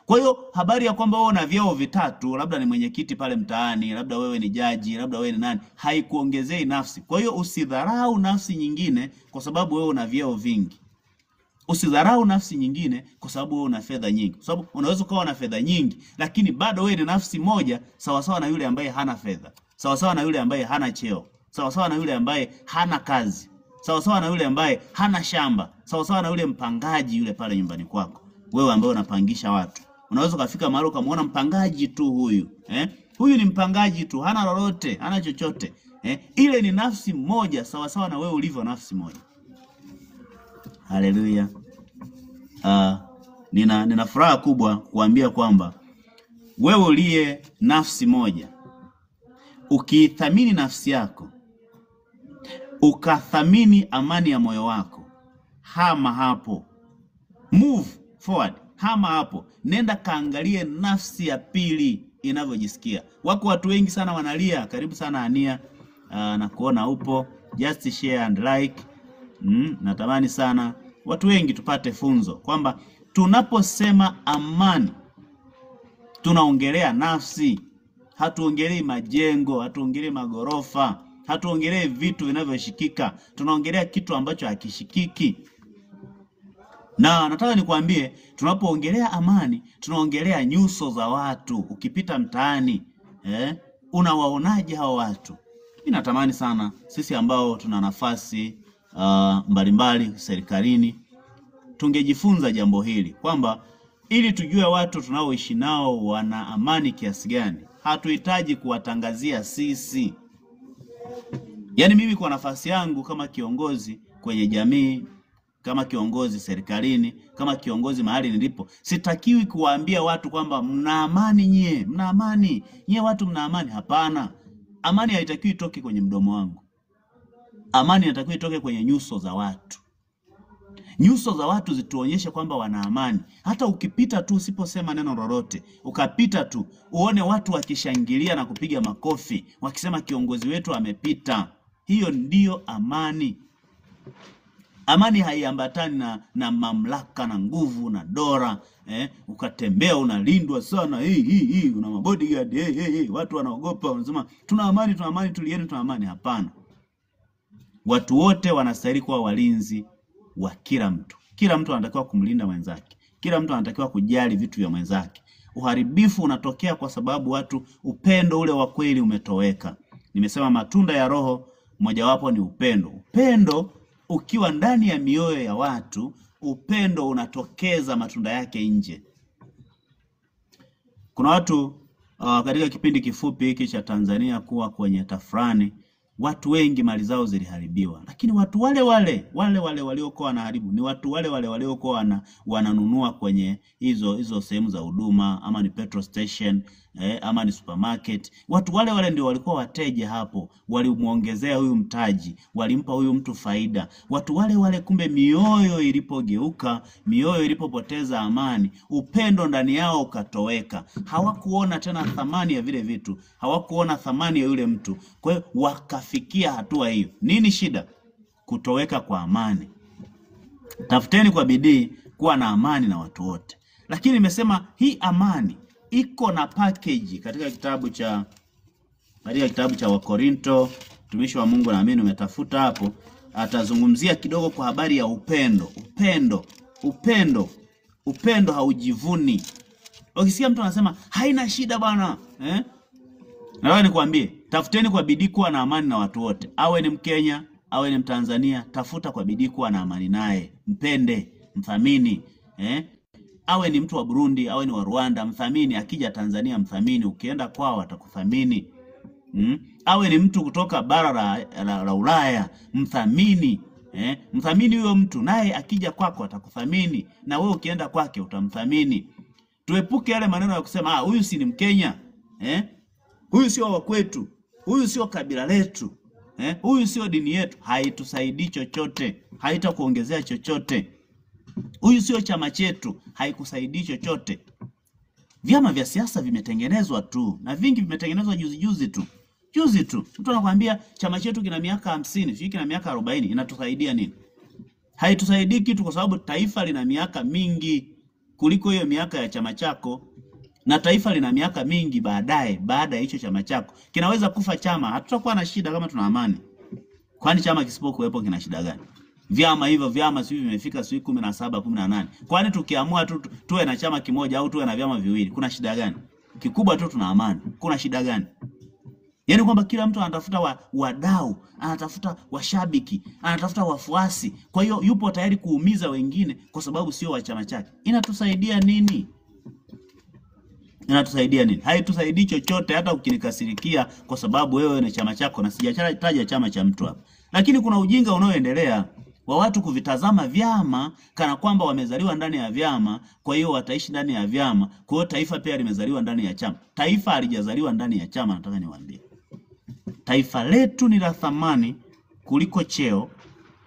Kwa hiyo habari ya kwamba wewe una vyeo vitatu, labda ni mwenyekiti pale mtaani, labda wewe ni jaji, labda wewe ni nani, haikuongezei nafsi. Kwa hiyo usidharau nafsi nyingine kwa sababu wewe una vyeo vingi. Usidharau nafsi nyingine kwa sababu wewe una fedha nyingi. Kwa sababu unaweza kuwa na fedha nyingi, lakini bado wewe ni nafsi moja, sawa sawa na yule ambaye hana fedha, sawa sawa na yule ambaye hana cheo, sawa sawa na yule ambaye hana kazi, sawa sawa na yule ambaye hana shamba, sawa sawa na yule mpangaji yule pale nyumbani kwako. Wewe ambaye unapangisha watu, unaweza kufika mahali ukamwona mpangaji tu huyu. Huyu ni mpangaji tu, hana lolote, hana chochote. Ile ni nafsi moja sawa sawa na wewe ulivyo nafsi moja. Haleluya. Nina furaha kubwa kuambia kwamba wewe uliye nafsi moja, ukithamini nafsi yako, ukathamini amani ya moyo wako, hama hapo. Move forward. Hama hapo. Nenda kaangalie nafsi ya pili inavyojisikia. Wako watu wengi sana wanalia. Karibu sana Ania. Na kuona upo. Just share and like. Natamani sana watu wengi tupate funzo kwamba tunaposema amani, Tunaongelea nafsi. Hatuongelei majengo, hatuongelei magorofa, hatuongelei vitu vinavyoshikika. Tunaongelea kitu ambacho hakishikiki. Na nataka nikwambie, tunapoongelea amani, tunaongelea nyuso za watu. Ukipita mtaani, unawaonaje hao watu? Mimi natamani sana sisi ambao tuna nafasi mbalimbali serikalini tungejifunza jambo hili, kwamba ili tujue watu tunaoishi nao wana amani kiasi gani, hatuhitaji kuwatangazia sisi. Yaani mimi kwa nafasi yangu kama kiongozi kwenye jamii, kama kiongozi serikalini, kama kiongozi mahali nilipo, sitakiwi kuwaambia watu kwamba mna amani nyie, mna amani. Nyie watu mna amani. Hapana. Amani haitakiwi itoke kwenye mdomo wangu. Amani inatakiwa itoke kwenye nyuso za watu. Nyuso za watu zituonyeshe kwamba wana amani. Hata ukipita tu usiposema neno lolote, ukapita tu uone watu wakishangilia na kupiga makofi, wakisema kiongozi wetu amepita. Hiyo ndiyo amani. Amani haiambatani na mamlaka na nguvu na dola. Ukatembea unalindwa sana, una mabodyguard, watu wanaogopa, wanasema tuna amani, tulieni, tuna amani. Hapana. Watu wote wanastahili kuwa walinzi wa kila mtu. Kila mtu anatakiwa kumlinda mwenzake. Kila mtu anatakiwa kujali vitu vya mwenzake. Uharibifu unatokea kwa sababu watu, upendo ule wa kweli umetoweka. Nimesema matunda ya Roho mojawapo ni upendo. Upendo ukiwa ndani ya mioyo ya watu, upendo unatokeza matunda yake nje. Kuna watu katika kipindi kifupi hiki cha Tanzania kuwa kwenye tafrani, watu wengi mali zao ziliharibiwa. Lakini watu wale waliokuwa wanaharibu ni watu wale waliokuwa wananunua kwenye hizo sehemu za huduma, ama ni petrol station, ama ni supermarket. Watu wale ndio walikuwa wateja hapo, walimuongezea huyu mtaji, walimpa huyu mtu faida. Watu wale kumbe mioyo ilipogeuka, mioyo ilipopoteza amani, upendo ndani yao ukatoweka. Hawakuona tena thamani ya vile vitu, hawakuona thamani ya yule mtu. Kwa hiyo wakafikia hatua hiyo. Nini shida? Kutoweka kwa amani. Tafuteni kwa bidii kuwa na amani na watu wote. Lakini nimesema hii amani iko na package katika kitabu cha Wakorinto. Mtumishi wa Mungu na mimi umetafuta hapo, atazungumzia kidogo kwa habari ya upendo. Upendo haujivuni. Ukisikia mtu anasema haina shida bwana, nataka nikwambie, tafuteni kwa bidii kuwa na amani na watu wote. Awe ni Mkenya, awe ni Mtanzania, tafuta kwa bidii kuwa na amani naye. Mpende, mthamini, awe ni mtu wa Burundi, awe ni wa Rwanda, mthamini. Akija Tanzania mthamini, ukienda kwao atakuthamini. Awe ni mtu kutoka bara la Ulaya, mthamini. Mthamini huyo mtu, naye akija kwako atakuthamini, na wewe ukienda kwake utamthamini. Tuepuke yale maneno ya kusema huyu si ni Mkenya, huyu sio wa kwetu, huyu sio kabila letu, huyu sio dini yetu. Haitusaidii chochote, haitakuongezea chochote. Huyu sio chama chetu, haikusaidii chochote. Vyama vya siasa vimetengenezwa tu, na vingi vimetengenezwa juzi tu. Mtu anakuambia chama chetu kina miaka 50, sio kina miaka 40, inatusaidia nini? Haitusaidii kitu, kwa sababu taifa lina miaka mingi kuliko hiyo miaka ya chama chako, na taifa lina miaka mingi baada ya hicho chama chako. Kinaweza kufa chama, hatutakuwa na shida kama tuna amani. Kwani chama kisipokuwepo kina shida gani? Vyama sivyo vimefika 17, 18. Kwani tukiamua tuwe na chama kimoja au tuwe na vyama viwili, kuna shida gani? Kikubwa tu tuna amani. Kuna shida gani? Yaani kwamba kila mtu anatafuta wadau, anatafuta washabiki, anatafuta wafuasi. Kwa hiyo yupo tayari kuumiza wengine kwa sababu sio wa chama chake. Inatusaidia nini? Haitusaidii chochote, hata ukinikasirikia kwa sababu wewe ni chama chako, na sijataja chama cha mtu hapa. Lakini kuna ujinga unaoendelea wa watu kuvitazama vyama kana kwamba wamezaliwa ndani ya vyama, kwa hiyo wataishi ndani ya vyama. Kwa hiyo taifa pia limezaliwa ndani ya chama. Taifa halijazaliwa ndani ya chama. Nataka niwaambie, taifa letu ni la thamani kuliko cheo.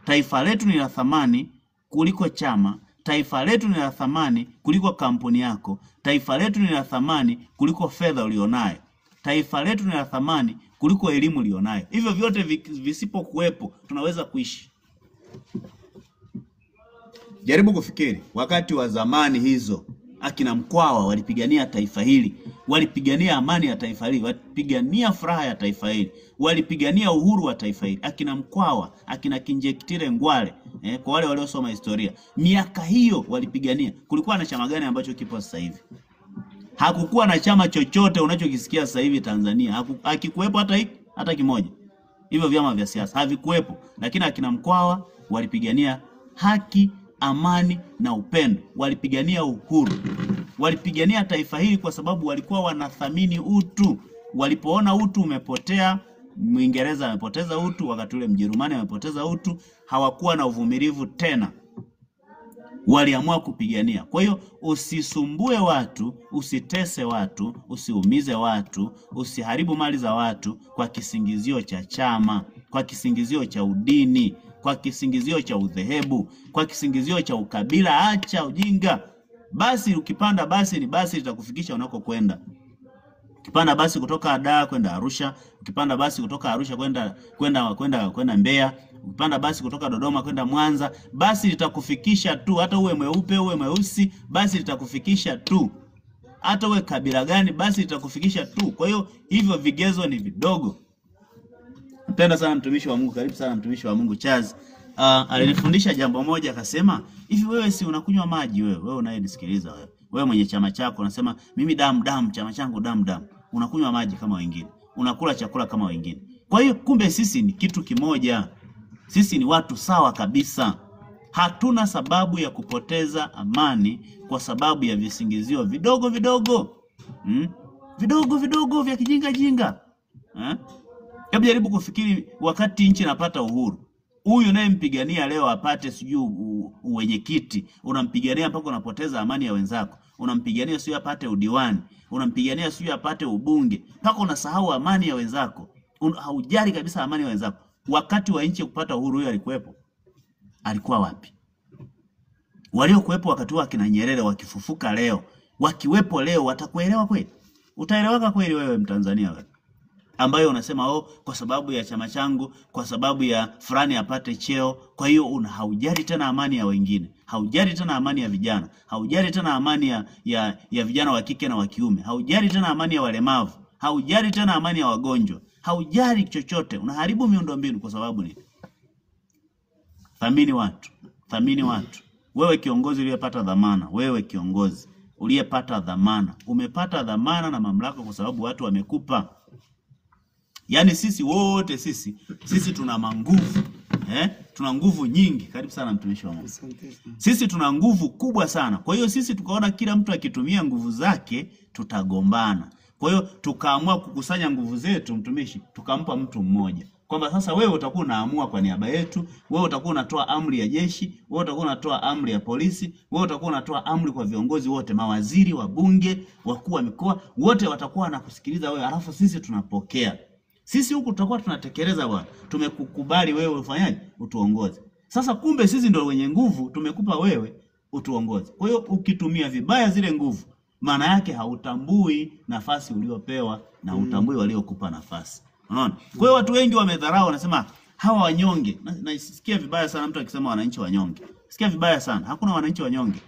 Taifa letu ni la thamani kuliko chama. Taifa letu ni la thamani kuliko kampuni yako. Taifa letu ni la thamani kuliko fedha ulionayo. Taifa letu ni la thamani kuliko elimu ulionayo. Hivyo vyote visipokuwepo tunaweza kuishi. Jaribu kufikiri wakati wa zamani hizo, Akina Mkwawa walipigania taifa hili, walipigania amani ya taifa hili, walipigania furaha ya taifa hili, walipigania uhuru wa taifa hili. Akina Mkwawa, akina Kinjekitile Ngwale, kwa wale waliosoma historia, miaka hiyo walipigania. Kulikuwa na chama gani ambacho kipo sasa hivi? Hakukuwa na chama chochote unachokisikia sasa hivi Tanzania. Hakikuwepo hata kimoja. Hivyo vyama vya siasa havikuwepo, lakini akina Mkwawa walipigania haki, amani na upendo. Walipigania uhuru. Walipigania taifa hili kwa sababu walikuwa wanathamini utu. Walipoona utu umepotea, Mwingereza amepoteza utu, wakati ule Mjerumani amepoteza utu, hawakuwa na uvumilivu tena. Waliamua kupigania. Kwa hiyo usisumbue watu, usitese watu, usiumize watu, usiharibu mali za watu kwa kisingizio cha chama, kwa kisingizio cha udini, kwa kisingizio cha udhehebu, kwa kisingizio cha ukabila. Acha ujinga. Basi ukipanda basi ni basi litakufikisha unakokwenda. Ukipanda basi kutoka Dar kwenda Arusha, ukipanda basi kutoka Arusha kwenda Mbeya, ukipanda basi kutoka Dodoma kwenda Mwanza, basi litakufikisha tu. Hata uwe mweupe uwe mweusi, basi litakufikisha tu. Hata uwe kabila gani, basi litakufikisha tu. Kwa hiyo hivyo vigezo ni vidogo. Mpenda sana mtumishi wa Mungu, karibu sana mtumishi wa Mungu Charles. Alinifundisha jambo moja, akasema, hivi wewe si unakunywa maji wewe unayenisikiliza wewe. Wewe mwenye chama chako unasema mimi damu, chama changu damu. Unakunywa maji kama wengine. Unakula chakula kama wengine. Kwa hiyo kumbe sisi ni kitu kimoja. Sisi ni watu sawa kabisa. Hatuna sababu ya kupoteza amani kwa sababu ya visingizio vidogo vya kijinga. Hebu jaribu kufikiri wakati nchi inapata uhuru. Huyu unayempigania leo apate sijui uwenyekiti, unampigania mpaka unapoteza amani ya wenzako. Unampigania sijui apate udiwani, unampigania sijui apate ubunge, mpaka unasahau amani ya wenzako. Haujali kabisa amani ya wenzako. Wakati wa nchi kupata uhuru huyo alikuwepo? Alikuwa wapi? Waliokuwepo wakati wa kina Nyerere wakifufuka leo, wakiwepo leo, watakuelewa kweli? Utaelewaka kweli wewe Mtanzania wewe? Ambayo unasema kwa sababu ya chama changu, kwa sababu ya fulani apate cheo, kwa hiyo haujali tena amani ya wengine, haujali tena amani ya vijana, haujali tena amani ya vijana wa kike na wa kiume, haujali tena amani ya walemavu, haujali tena amani ya wagonjwa, haujali chochote. Unaharibu miundombinu kwa sababu nini? Thamini watu. Wewe kiongozi uliyepata dhamana, umepata dhamana na mamlaka kwa sababu watu wamekupa. Yaani sisi wote sisi tuna manguvu. Tuna nguvu nyingi. Karibu sana mtumishi wa Mungu. Sisi tuna nguvu kubwa sana. Kwa hiyo sisi tukaona kila mtu akitumia nguvu zake tutagombana. Kwa hiyo tukaamua kukusanya nguvu zetu mtumishi, tukampa mtu mmoja. Kwamba sasa wewe utakuwa unaamua kwa niaba yetu, wewe utakuwa unatoa amri ya jeshi, wewe utakuwa unatoa amri ya polisi, wewe utakuwa unatoa amri kwa viongozi wote, mawaziri, wabunge, wakuu wa mikoa, wote watakuwa wanakusikiliza wewe, alafu sisi tunapokea. Sisi huku tutakuwa tunatekeleza bwana. Tumekukubali wewe ufanyaje? Utuongoze. Sasa kumbe sisi ndio wenye nguvu, tumekupa wewe utuongoze. Kwa hiyo ukitumia vibaya zile nguvu, maana yake hautambui nafasi uliopewa na hutambui waliokupa nafasi. Unaona? Kwa hiyo watu wengi wamedharau, wanasema hawa wanyonge. Nasikia vibaya sana mtu akisema wananchi wanyonge. Sikia vibaya sana. Hakuna wananchi wanyonge.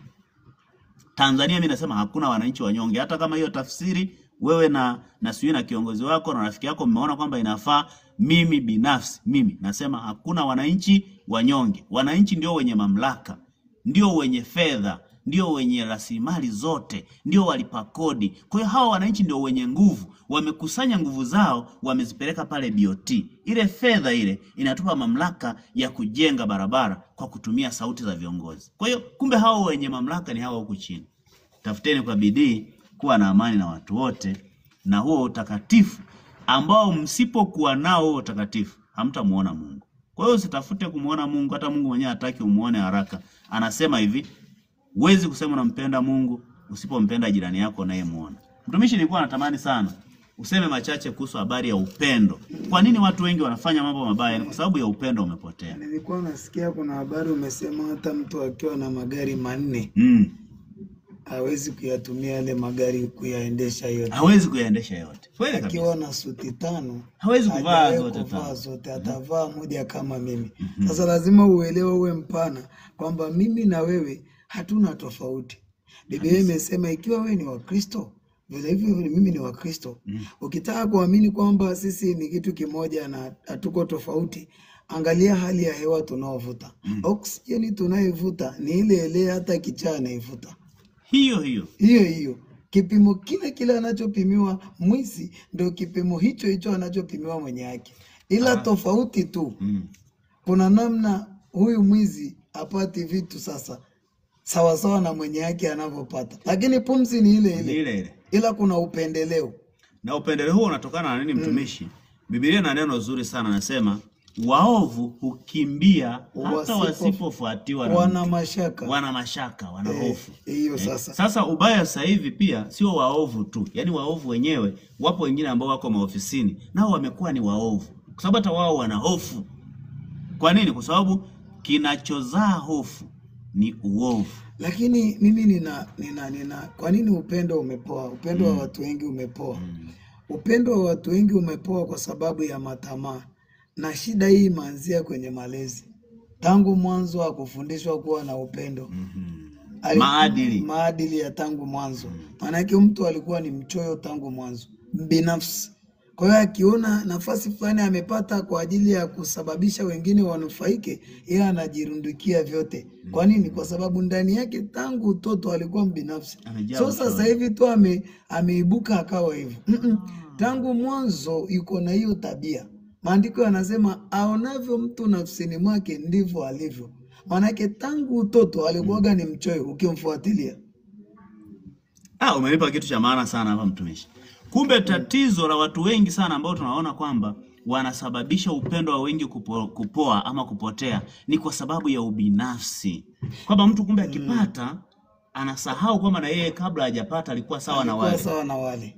Tanzania mimi nasema hakuna wananchi wanyonge. Hata kama hiyo tafsiri wewe na sijui na kiongozi wako na rafiki yako mmeona kwamba inafaa, mimi binafsi nasema hakuna wananchi wanyonge. Wananchi ndio wenye mamlaka, ndio wenye fedha, ndio wenye rasilimali zote, ndio walipa kodi. Kwa hiyo hawa wananchi ndio wenye nguvu. Wamekusanya nguvu zao, wamezipeleka pale BOT. Ile fedha ile inatupa mamlaka ya kujenga barabara kwa kutumia sauti za viongozi. Kwa hiyo kumbe hao wenye mamlaka ni hao huku chini. Tafuteni kwa bidii kuwa na amani na watu wote, na huo utakatifu ambao msipokuwa nao utakatifu hamtamuona Mungu. Kwa hiyo usitafute kumuona Mungu, hata Mungu mwenyewe hataki umuone haraka. Anasema hivi, huwezi kusema unampenda Mungu usipompenda jirani yako unayemuona. Mtumishi, nilikuwa natamani sana useme machache kuhusu habari ya upendo. Kwa nini watu wengi wanafanya mambo mabaya? Ni kwa sababu ya upendo umepotea. Nilikuwa nasikia kuna habari umesema hata mtu akiwa na magari 4 hawezi kuyatumia yale magari kuyaendesha yote. Hawezi kuyaendesha yote. Kweli kabisa. Akiwa na suti 5 hawezi kuvaa zote, atavaa moja kama mimi. Sasa lazima uelewe, uwe mpana kwamba mimi na wewe hatuna tofauti. Biblia imesema ikiwa wewe ni wa Kristo, vile hivyo mimi ni wa Kristo. Ukitaka kuamini kwamba sisi ni kitu kimoja na hatuko tofauti, angalia hali ya hewa tunaovuta. Oksijeni tunayovuta ni ile ile hata kichaa anaivuta. Hiyo. Kipimo kile anachopimiwa mwizi ndio kipimo hicho anachopimiwa mwenye haki. Ila tofauti tu. Kuna namna huyu mwizi apati vitu sasa sawa na mwenye haki anavyopata. Lakini pumzi ni ile. Ila kuna upendeleo. Na upendeleo huo unatokana na nini mtumishi? Biblia ina neno zuri sana, nasema waovu hukimbia hata wasipofuatiwa na wana mashaka, wana hofu. Hiyo Sasa ubaya sasa hivi pia sio waovu tu. Yaani waovu wenyewe, wapo wengine ambao wako maofisini nao wamekuwa ni waovu. Kwa sababu hata wao wana hofu. Kwa nini? Kwa sababu kinachozaa hofu ni uovu. Lakini mimi nina kwa nini upendo umepoa? Upendo wa watu wengi umepoa. Upendo wa watu wengi umepoa kwa sababu ya matamaa. Na shida hii imeanzia kwenye malezi. Tangu mwanzo hakufundishwa kuwa na upendo. Maadili ya tangu mwanzo. Maana mtu alikuwa ni mchoyo tangu mwanzo, binafsi. Kwa hiyo akiona nafasi fulani amepata kwa ajili ya kusababisha wengine wanufaike, yeye anajirundukia vyote. Kwa nini? Kwa sababu ndani yake tangu utoto alikuwa mbinafsi. So sasa hivi tu ameibuka akawa hivyo. Tangu mwanzo yuko na hiyo tabia. Maandiko yanasema aonavyo mtu nafsini mwake ndivyo alivyo. Maanake tangu utoto alikuwa ni mchoyo ukimfuatilia. Umenipa kitu cha maana sana hapa mtumishi. Kumbe tatizo la watu wengi sana ambao tunaona kwamba wanasababisha upendo wa wengi kupoa ama kupotea ni kwa sababu ya ubinafsi. Kwamba mtu kumbe akipata anasahau kwamba na yeye kabla hajapata alikuwa sawa na wale.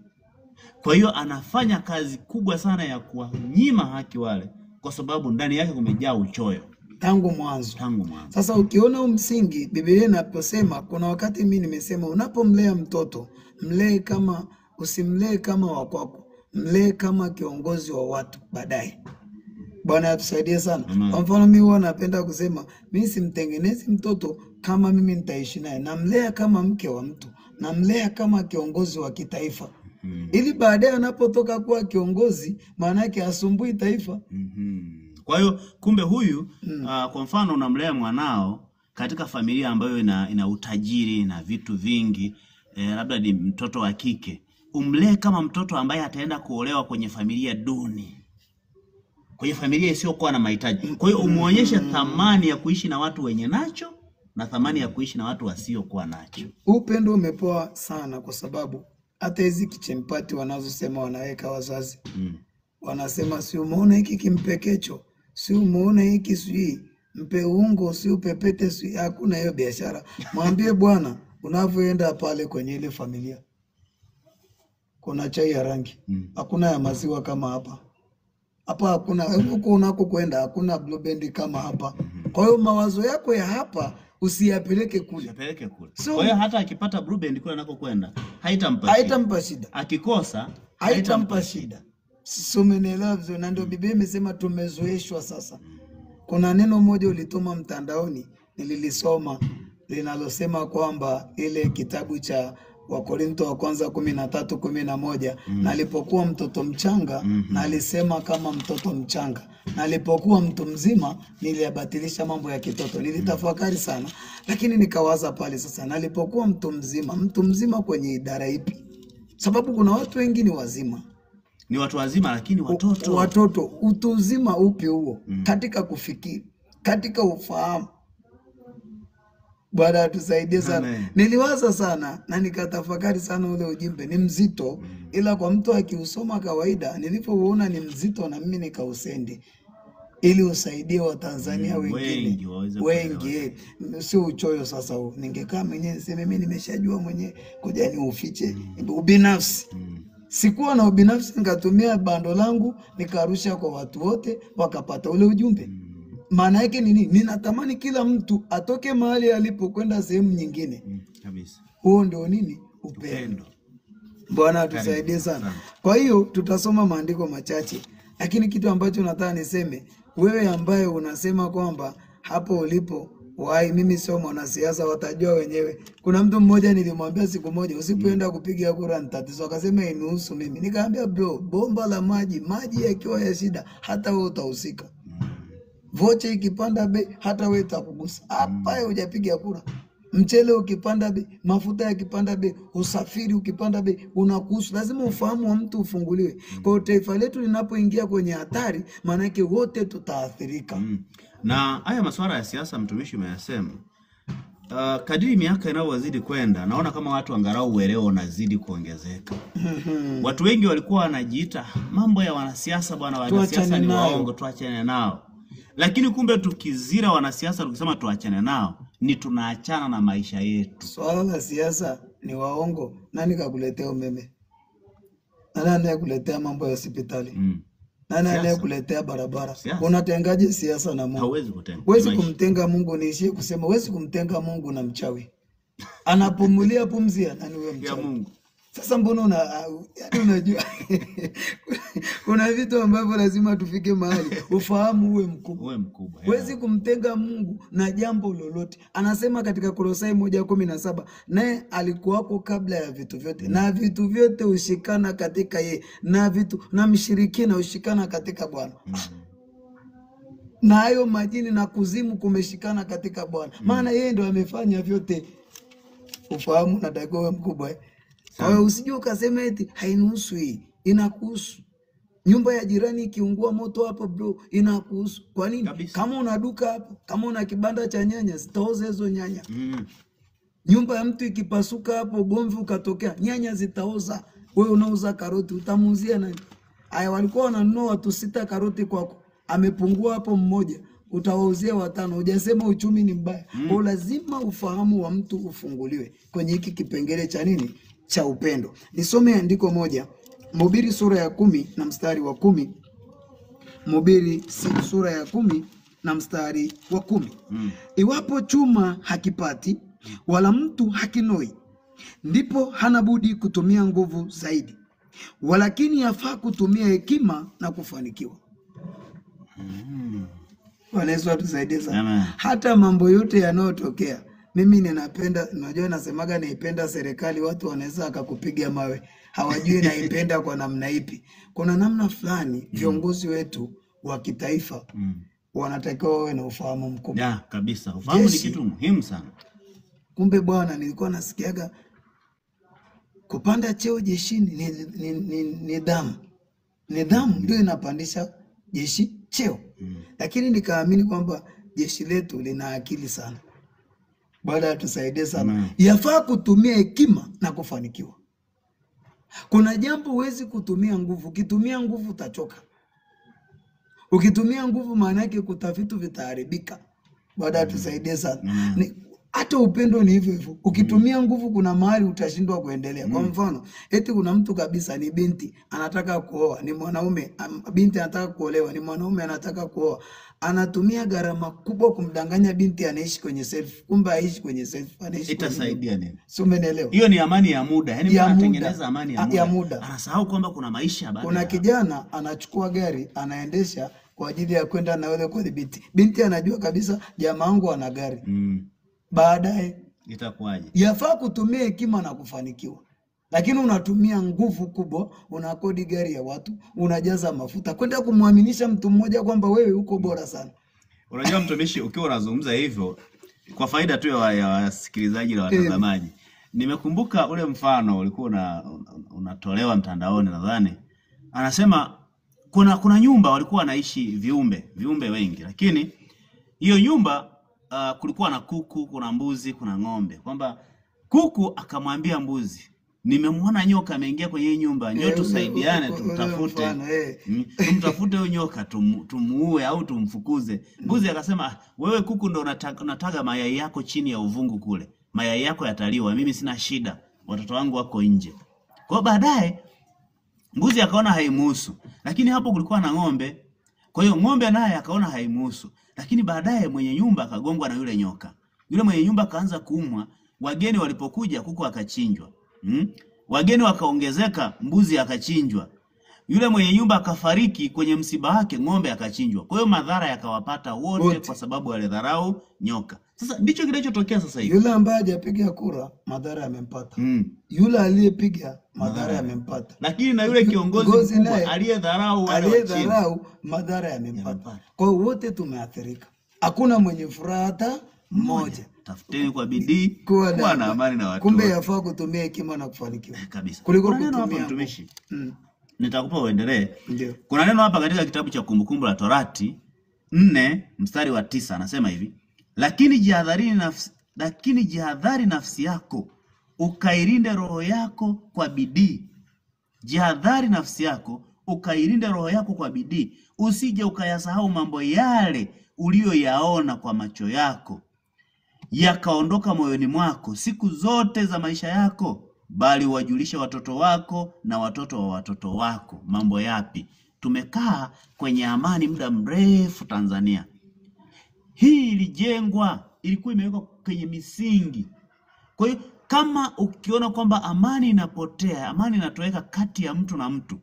Kwa hiyo anafanya kazi kubwa sana ya kuwanyima haki wale kwa sababu ndani yake kumejaa uchoyo tangu mwanzo. Sasa ukiona msingi, Biblia inaposema, kuna wakati mimi nimesema unapomlea mtoto, usimlee kama wa kwako, mlee kama kiongozi wa watu baadaye. Bwana atusaidie sana. Kwa mfano mimi huwa napenda kusema, mimi simtengenezi mtoto kama mimi nitaishi naye, namlea kama mke wa mtu, namlea kama kiongozi wa kitaifa. Ili baadaye anapotoka kuwa kiongozi, maana yake asumbui taifa. Kwa hiyo kumbe huyu kwa mfano unamlea mwanao katika familia ambayo ina utajiri na vitu vingi, labda ni mtoto wa kike, umlee kama mtoto ambaye ataenda kuolewa kwenye familia duni, kwenye familia isiyokuwa na mahitaji. Kwa hiyo umuonyeshe thamani ya kuishi na watu wenye nacho na thamani ya kuishi na watu wasiokuwa nacho. Upendo umepoa sana kwa sababu hata hizi kichempati wanazosema wanaweka wazazi. Wanasema si umeona hiki kimpekecho, si umeona hiki sui, mpe ungo, si upepete sui. Hakuna hiyo biashara. Mwambie bwana, unavyoenda pale kwenye ile familia, kuna chai ya rangi. Hakuna ya maziwa kama hapa. Hapa hakuna, huko unakokwenda hakuna Blue Band kama hapa. Kwa hiyo mawazo yako ya hapa usiyapeleke kule. Kwa hiyo hata akipata Blue Band kule anakokwenda, haitampa shida. Akikosa, haitampa shida. Sumenelewa vizuri, na ndio Biblia imesema tumezoeshwa sasa. Kuna neno moja ulitoma mtandaoni, nililisoma, linalosema kwamba ile kitabu cha Wakorintho wa kwanza 13:11, nalipokuwa mtoto mchanga nalisema kama mtoto mchanga, nalipokuwa mtu mzima niliyabatilisha mambo ya kitoto. Nilitafakari sana, lakini nikawaza pale sasa, nalipokuwa mtu mzima kwenye idara ipi? Sababu kuna watu wengi ni wazima, ni watu wazima lakini watoto. Utu uzima upi huo? Katika kufikiri, katika ufahamu. Bwana tusaidie sana. Niliwaza sana na nikatafakari sana ule ujumbe. Ni mzito, ila kwa mtu akiusoma kawaida, nilipoona ni mzito na mimi nikausendi ili usaidie wa Tanzania wengi. Sio uchoyo sasa huu. Ningekaa mwenyewe niseme mimi nimeshajua mwenyewe, kuja ni ufiche ubinafsi. Sikuwa na ubinafsi, nikatumia bando langu nikarusha kwa watu wote wakapata ule ujumbe. Maana yake ni nini? Ninatamani kila mtu atoke mahali alipokwenda sehemu nyingine. Kabisa. Huo ndio nini? Upendo. Bwana atusaidie sana. Kwa hiyo tutasoma maandiko machache, lakini kitu ambacho nataka niseme, wewe ambaye unasema kwamba hapo ulipo Wai, mimi sio mwanasiasa, watajua wenyewe. Kuna mtu mmoja nilimwambia siku moja, usipoenda kupiga kura ni tatizo. Akasema inuhusu mimi. Nikamwambia bro, bomba la maji yakiwa ya shida, hata wewe utahusika. Vocha ikipanda bei, hata wewe itakugusa. Hapa hujapiga kura. Mchele ukipanda bei, mafuta yakipanda bei, usafiri ukipanda bei, unakuhusu. Lazima ufahamu wa mtu ufunguliwe. Kwa hiyo taifa letu linapoingia kwenye hatari, maana yake wote tutaathirika. Na haya masuala ya siasa mtumishi umeyasema. Kadiri miaka inavyozidi kwenda, naona kama watu angalau uelewa unazidi kuongezeka. Watu wengi walikuwa wanajiita mambo ya wanasiasa bwana, wanasiasa ni waongo, tuachane nao. Lakini kumbe tukizira wanasiasa tukisema tuachane nao, ni tunaachana na maisha yetu. Swala la siasa ni waongo. Nani kakuletea umeme? Nani anayekuletea mambo ya hospitali? Nani anayekuletea barabara? Unatengaje siasa na Mungu? Hauwezi kutenga. Huwezi kumtenga Mungu, niishie kusema huwezi kumtenga Mungu na mchawi. Anapumulia pumzi ya nani wewe mchawi? Ya Mungu. Sasa mbona unajua kuna vitu ambavyo lazima tufike mahali ufahamu uwe mkubwa. Uwe mkubwa. Huwezi kumtenga Mungu na jambo lolote. Anasema katika Kolosai 1:17, naye alikuwako kabla ya vitu vyote, na vitu vyote ushikana katika yeye, na mshirikina ushikana katika Bwana. Na hayo majini na kuzimu kumeshikana katika Bwana. Maana yeye ndo amefanya vyote. Ufahamu unatakiwa uwe mkubwa. Kwa hiyo usije ukasema eti hainihusu hii, inakuhusu. Nyumba ya jirani ikiungua moto hapo bro, inakuhusu. Kwa nini? Kama una duka hapo, kama una kibanda cha nyanya, zitaoza hizo nyanya. Nyumba ya mtu ikipasuka hapo, gomvi ukatokea, nyanya zitaoza. Wewe unauza karoti, utamuuzia nani? Haya, walikuwa wananunua watu 6 karoti kwako. Amepungua hapo mmoja, utawauzia 5. Hujasema uchumi ni mbaya. Kwa lazima ufahamu wa mtu ufunguliwe kwenye hiki kipengele cha nini? Cha upendo. Nisome andiko moja, Mhubiri sura ya 10 na mstari wa 10. Mhubiri sura ya 10 na mstari wa 10. Iwapo chuma hakipati wala mtu hakinoi, ndipo hana budi kutumia nguvu zaidi. Walakini yafaa kutumia hekima na kufanikiwa. Bwana Yesu atusaidie sana. Hata mambo yote yanayotokea, mimi ninapenda, unajua nasemaga naipenda serikali, watu wanaweza akakupiga mawe. Hawajui naipenda kwa namna ipi. Kuna namna fulani viongozi wetu wa kitaifa wanatakiwa wawe na ufahamu mkubwa. Ya, kabisa. Ufahamu ni kitu muhimu sana. Kumbe bwana, nilikuwa nasikiaga kupanda cheo jeshini ni nidhamu. Nidhamu ndio inapandisha jeshi cheo. Lakini nikaamini kwamba jeshi letu lina akili sana. Bwana atusaidie sana. Yafaa kutumia hekima na kufanikiwa. Kuna jambo huwezi kutumia nguvu. Ukitumia nguvu utachoka. Ukitumia nguvu maana yake kuna vitu vitaharibika. Bwana atusaidie sana. Hata upendo ni hivyo hivyo. Ukitumia nguvu kuna mahali utashindwa kuendelea. Kwa mfano, eti kuna mtu kabisa ni binti anataka kuoa, ni mwanaume, binti anataka kuolewa, ni mwanaume anataka kuoa. Anatumia gharama kubwa kumdanganya binti anaishi kwenye self. Kumbe haishi kwenye self, anaishi. Itasaidia nini? Sio, umeelewa? Hiyo ni amani ya muda. Yaani mtu anatengeneza amani ya muda. Anasahau kwamba kuna maisha baada. Kuna kijana anachukua gari, anaendesha kwa ajili ya kwenda na yule kudhibiti. Binti anajua kabisa jamaa wangu ana gari. Baadaye itakuwaje? Yafaa kutumia hekima na kufanikiwa. Lakini unatumia nguvu kubwa, unakodi gari ya watu, unajaza mafuta kwenda kumwaminisha mtu mmoja kwamba wewe uko bora sana. Unajua mtumishi, ukiwa unazungumza hivyo kwa faida tu ya wasikilizaji na watazamaji, nimekumbuka ule mfano ulikuwa unatolewa mtandaoni nadhani. Anasema kuna nyumba walikuwa wanaishi viumbe wengi, lakini hiyo nyumba kulikuwa na kuku, kuna mbuzi, kuna ng'ombe. Kwamba kuku akamwambia mbuzi, nimemwona nyoka ameingia kwenye hii nyumba, njoo tusaidiane tumtafute. Tumtafute huyo nyoka, tumuue au tumfukuze. Mbuzi akasema, wewe kuku ndo unataga mayai yako chini ya uvungu kule. Mayai yako yataliwa, mimi sina shida. Watoto wangu wako nje. Kwa baadaye mbuzi akaona haimuhusu, lakini hapo kulikuwa na ng'ombe. Kwa hiyo ng'ombe naye akaona haimuhusu. Lakini baadaye mwenye nyumba akagongwa na yule nyoka. Yule mwenye nyumba akaanza kuumwa. Wageni walipokuja kuku akachinjwa. Wageni wakaongezeka, mbuzi akachinjwa. Yule mwenye nyumba akafariki, kwenye msiba wake ng'ombe akachinjwa. Kwa hiyo madhara yakawapata wote kwa sababu walidharau nyoka. Sasa ndicho kinachotokea sasa hivi. Yule ambaye hajapiga kura madhara yamempata. Yule aliyepiga madhara yamempata. Lakini na yule kiongozi mkubwa aliyedharau madhara yamempata. Kwa hiyo wote tumeathirika. Hakuna mwenye furaha hata mmoja. Tafuteni kwa bidii kuwa na amani na watu. Kumbe yafaa kutumia hekima na kufanikiwa. Kabisa. Kuliko kutumia mtumishi. Nitakupa uendelee. Ndio. Kuna neno hapa katika kitabu cha Kumbukumbu la Torati 4:9 anasema hivi: Lakini jihadhari nafsi yako, ukailinde roho yako kwa bidii. Jihadhari nafsi yako, ukailinde roho yako kwa bidii, usije ukayasahau mambo yale uliyoyaona kwa macho yako, yakaondoka moyoni mwako siku zote za maisha yako, bali wajulishe watoto wako na watoto wa watoto wako. Mambo yapi? Tumekaa kwenye amani muda mrefu Tanzania. Hii ilikuwa imewekwa kwenye misingi. Kwa hiyo kama ukiona kwamba amani inapotea, amani inatoweka kati ya mtu na mtu,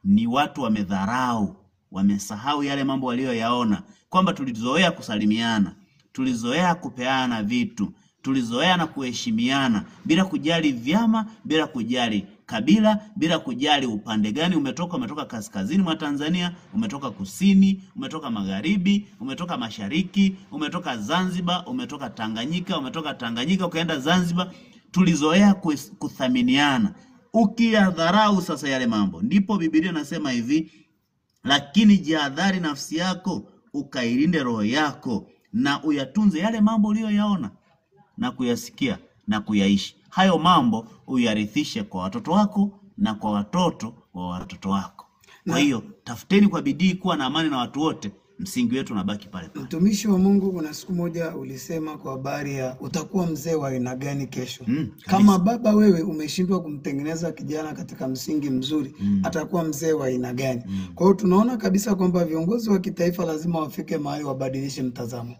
ni watu wamedharau, wamesahau yale mambo walioyaona, kwamba tulizoea kusalimiana, tulizoea kupeana vitu, tulizoea na kuheshimiana bila kujali vyama, bila kujali kabila, bila kujali upande gani umetoka kaskazini mwa Tanzania, umetoka kusini, umetoka magharibi, umetoka mashariki, umetoka Zanzibar, umetoka Tanganyika ukaenda Zanzibar. Tulizoea kuthaminiana. Ukiyadharau sasa yale mambo, ndipo Biblia inasema hivi: Lakini jihadhari nafsi yako, ukailinde roho yako, na uyatunze yale mambo uliyoyaona na kuyasikia na kuyaishi. Hayo mambo uyarithishe kwa watoto wako na kwa watoto wa watoto wako. Kwa hiyo tafuteni kwa bidii kuwa na amani na watu wote, msingi wetu unabaki pale pale. Mtumishi wa Mungu, kuna siku moja ulisema kwa habari ya utakuwa mzee wa aina gani kesho. Kama baba wewe umeshindwa kumtengeneza kijana katika msingi mzuri, atakuwa mzee wa aina gani? Kwa hiyo tunaona kabisa kwamba viongozi wa kitaifa lazima wafike mahali wabadilishe mtazamo.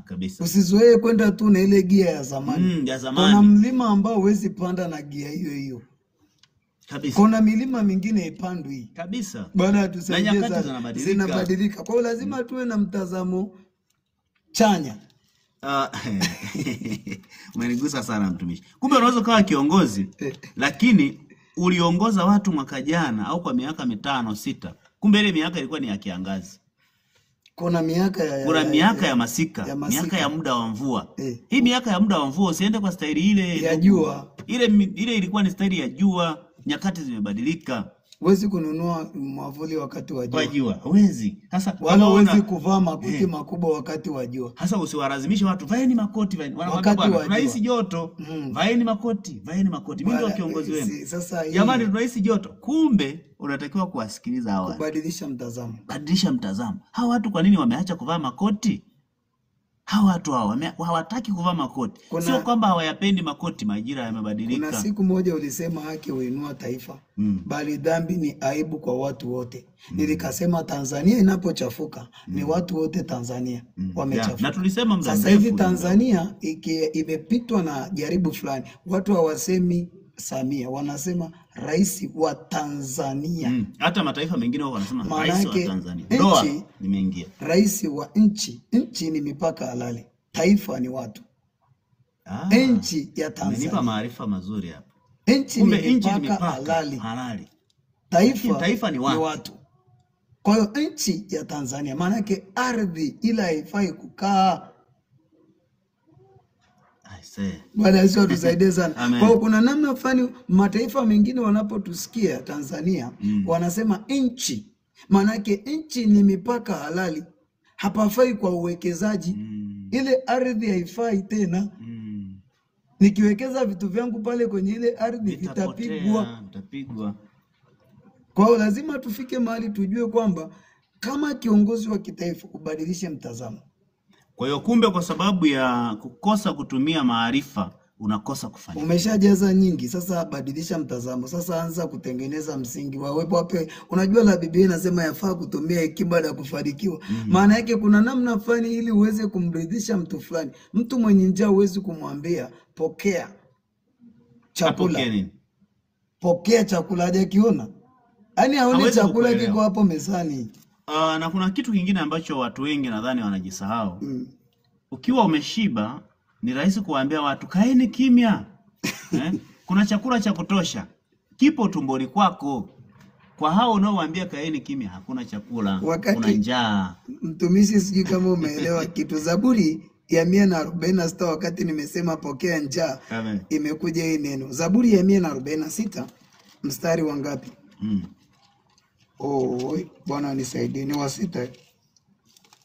Kabisa. Usizoee kwenda tu na ile gia ya zamani. Kuna mlima ambao huwezi panda na gia hiyo. Kabisa. Kuna milima mingine ipandwi. Kabisa. Bwana tusaidie, zinabadilika. Kwa hiyo lazima tuwe na mtazamo chanya. Umenigusa sana mtumishi. Kumbe unaweza kuwa kiongozi lakini uliongoza watu mwaka jana au kwa miaka 5-6. Kumbe ile miaka ilikuwa ni ya kiangazi. Kuna miaka ya masika, miaka ya muda wa mvua. Hii miaka ya muda wa mvua usiende kwa staili ile ya jua. Ile ilikuwa ni staili ya jua. Nyakati zimebadilika. Huwezi kununua mwavuli wakati wa jua. Huwezi. Sasa wala huwezi kuvaa makoti makubwa wakati wa jua. Sasa usiwalazimishe watu vaeni makoti, tunahisi joto. Vaeni makoti. Mimi ndio kiongozi wenu. Jamani, tunahisi joto. Kumbe unatakiwa kuwasikiliza hawa. Kubadilisha mtazamo. Hawa watu kwa nini wameacha kuvaa makoti? Hawa watu hawataki kuvaa makoti. Sio kwamba hawayapendi makoti, majira yamebadilika. Kuna siku moja ulisema haki huinua taifa, bali dhambi ni aibu kwa watu wote. Nilikasema Tanzania inapochafuka ni watu wote Tanzania wamechafuka. Na tulisema sasa hivi Tanzania imepitwa na jaribu fulani. Watu hawasemi Samia, wanasema rais wa Tanzania. Hata mataifa mengine wanasema rais wa Tanzania. Doa nimeingia. Rais wa nchi. Nchi ni mipaka halali. Taifa ni watu. Nchi ya Tanzania. Umenipa maarifa mazuri hapa. Nchi ni mipaka halali. Taifa ni watu. Kwa hiyo nchi ya Tanzania maana yake ardhi ila haifai kukaa. Bwana Yesu atusaidie sana. Kwa hiyo kuna namna fulani mataifa mengine wanapotusikia Tanzania wanasema nchi. Maana yake nchi ni mipaka halali. Hapafai kwa uwekezaji. Ile ardhi haifai tena. Nikiwekeza vitu vyangu pale kwenye ile ardhi vitapigwa. Kwa hiyo lazima tufike mahali tujue kwamba kama kiongozi wa kitaifa kubadilisha mtazamo. Kwa hiyo kumbe kwa sababu ya kukosa kutumia maarifa unakosa kufanya. Umeshajaza nyingi, sasa badilisha mtazamo. Sasa anza kutengeneza msingi wawepo hapo. Unajua la Biblia inasema yafaa kutumia hekima na kufanikiwa. Maana yake kuna namna fulani ili uweze kumridhisha mtu fulani. Mtu mwenye njaa huwezi kumwambia pokea chakula. Pokea chakula haja kiona. Yaani haone chakula kiko hapo mezani. Na kuna kitu kingine ambacho watu wengi nadhani wanajisahau. Ukiwa umeshiba ni rahisi kuwaambia watu kaeni kimya. Kuna chakula cha kutosha kipo tumboni kwako. Kwa hao unaowaambia kaeni kimya, hakuna chakula, kuna njaa. Mtumishi, sijui kama umeelewa kitu. Zaburi ya 146 wakati nimesema pokea njaa, imekuja hii neno. Zaburi ya 146 mstari wa ngapi? Oh, Bwana nisaidie, ni wa 6.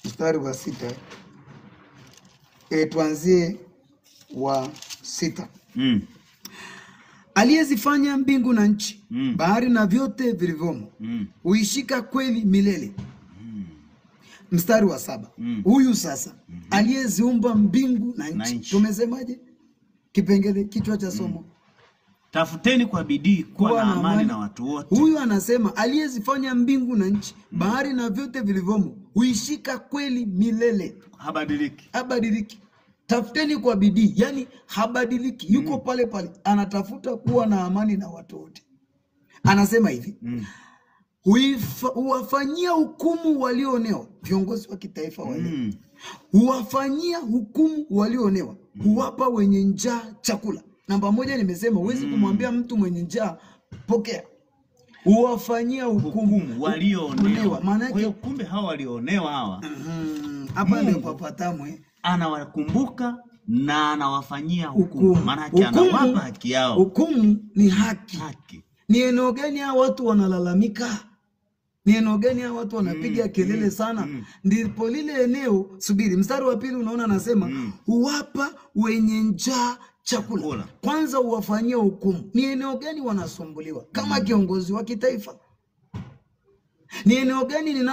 Mstari wa 6. Tuanzie wa 6. Aliyezifanya mbingu na nchi, bahari na vyote vilivyomo, huishika kweli milele. Mstari wa 7. Huyu sasa aliyeziumba mbingu na nchi. Tumesemaje? Kipengele kichwa cha somo. Tafuteni kwa bidii kuwa na amani na watu wote. Huyu anasema aliyezifanya mbingu na nchi, bahari na vyote vilivyomo, huishika kweli milele. Habadiliki. Habadiliki. Tafuteni kwa bidii, yani habadiliki, yuko pale pale, anatafuta kuwa na amani na watu wote. Anasema hivi, huwafanyia hukumu walioonewa, viongozi wa kitaifa wale. Huwafanyia hukumu walioonewa, huwapa wenye njaa chakula. Namba 1 nimesema huwezi kumwambia mtu mwenye njaa pokea. Huwafanyia hukumu walioonewa. Kwa hiyo kumbe hawa walioonewa hawa. Hapa ndio papatamwe. Anawakumbuka na anawafanyia hukumu. Maana yake anawapa haki yao. Hukumu ni haki. Ni eneo gani hao watu wanalalamika? Ni eneo gani hao watu wanapiga kelele sana? Ndipo lile eneo, subiri, mstari wa 2 unaona anasema huwapa wenye njaa chakula. Kwanza huwafanyia hukumu. Ni eneo gani wanasumbuliwa? Kama kiongozi wa kitaifa. Ni eneo gani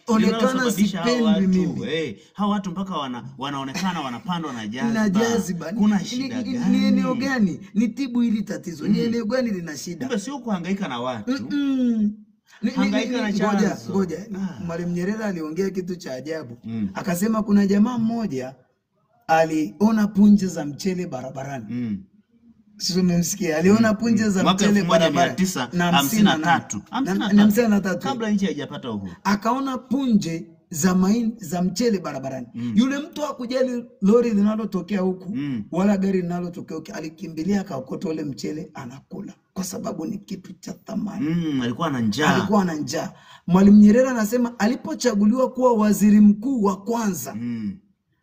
onekana sipendi mimi? Hawa watu mpaka wanaonekana wanapandwa na jaziba. Kuna shida gani? Ni eneo gani? Ni tibu hili tatizo. Ni eneo gani lina shida? Kumbe sio kuhangaika na watu. Hangaika na chanzo. Ngoja. Mwalimu Nyerere aliongea kitu cha ajabu. Akasema kuna jamaa mmoja aliona punje za mchele barabarani. Sio, umemsikia? Aliona punje za mchele barabarani. 1953 kabla nchi haijapata uhuru. Akaona punje za mchele barabarani. Yule mtu hakujali lori linalotokea huku wala gari linalotokea huku, alikimbilia akaokota ule mchele anakula kwa sababu ni kitu cha thamani. Alikuwa na njaa. Mwalimu Nyerere anasema alipochaguliwa kuwa waziri mkuu wa kwanza,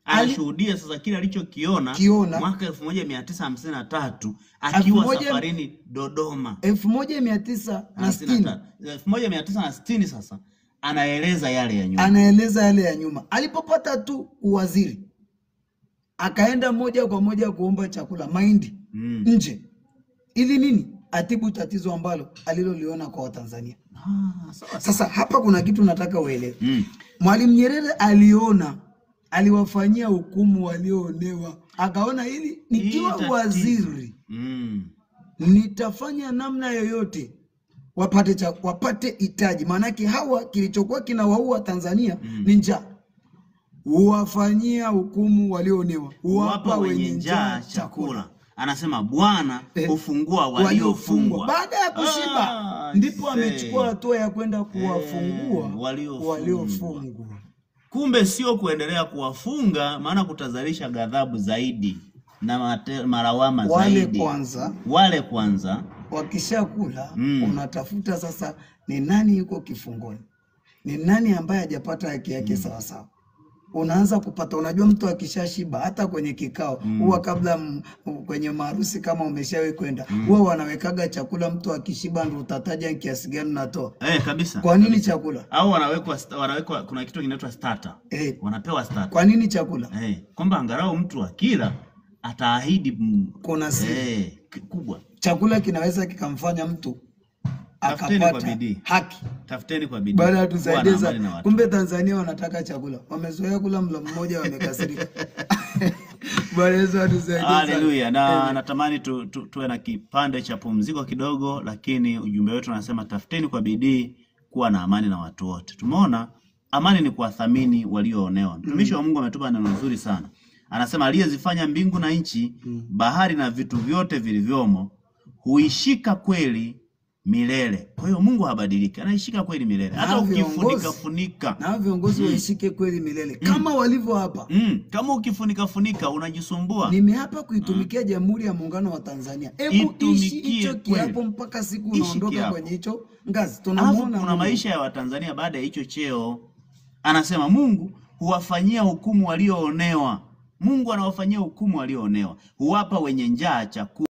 anashuhudia sasa kile alichokiona mwaka 1953 akiwa safarini Dodoma. 1960 sasa anaeleza yale ya nyuma. Alipopata tu uwaziri akaenda moja kwa moja kuomba chakula mahindi nje. Ili nini? Atibu tatizo ambalo aliloliona kwa Watanzania. Sasa hapa kuna kitu nataka uelewe. Mwalimu Nyerere aliwafanyia hukumu walioonewa. Akaona hili nikiwa waziri nitafanya namna yoyote wapate hitaji. Maanake hawa kilichokuwa kinawaua Tanzania ni njaa. Huwafanyia hukumu walioonewa, huwapa wenye njaa chakula. Anasema Bwana hufungua waliofungwa. Baada ya kushiba ndipo amechukua hatua ya kwenda kuwafungua waliofungwa. Kumbe sio kuendelea kuwafunga, maana kutazalisha ghadhabu zaidi na marawama zaidi. Wale kwanza wakishakula, unatafuta sasa ni nani yuko kifungoni, ni nani ambaye hajapata haki yake sawa sawa. Unaanza kupata, unajua mtu akishashiba hata kwenye kikao huwa kabla kwenye maharusi kama umeshawahi kwenda huwa wanawekaga chakula, mtu akishiba ndio utataja kiasi gani natoa. Kabisa. Kwa nini chakula? Au wanawekwa kuna kitu kinaitwa starter. Wanapewa starter. Kwa nini chakula? Kwamba angalau mtu akila ataahidi kuna siri kubwa. Chakula kinaweza kikamfanya mtu akapata haki. Tafuteni kwa bidii. Baada tusaidiza. Kumbe Tanzania wanataka chakula. Wamezoea kula mlo mmoja wamekasirika. Bwana Yesu atusaidie. Haleluya. Na natamani tuwe na kipande cha pumziko kidogo, lakini ujumbe wetu unasema tafuteni kwa bidii kuwa na amani na watu wote. Tumeona amani ni kuwathamini walioonewa. Mtumishi wa Mungu ametupa neno nzuri sana. Anasema aliyezifanya mbingu na nchi, bahari na vitu vyote vilivyomo, huishika kweli milele. Kwa hiyo Mungu habadiliki, anaishika kweli milele. Hata ukifunika na viongozi waishike kweli milele kama walivyo hapa. Kama ukifunika unajisumbua. Nimeapa kuitumikia Jamhuri ya Muungano wa Tanzania. Hebu ishi hicho kiapo mpaka siku unaondoka kwenye hicho ngazi. Tunamuona kuna maisha ya Watanzania baada ya hicho cheo. Anasema Mungu huwafanyia hukumu walioonewa. Mungu anawafanyia hukumu walioonewa. Huwapa wenye njaa chakula.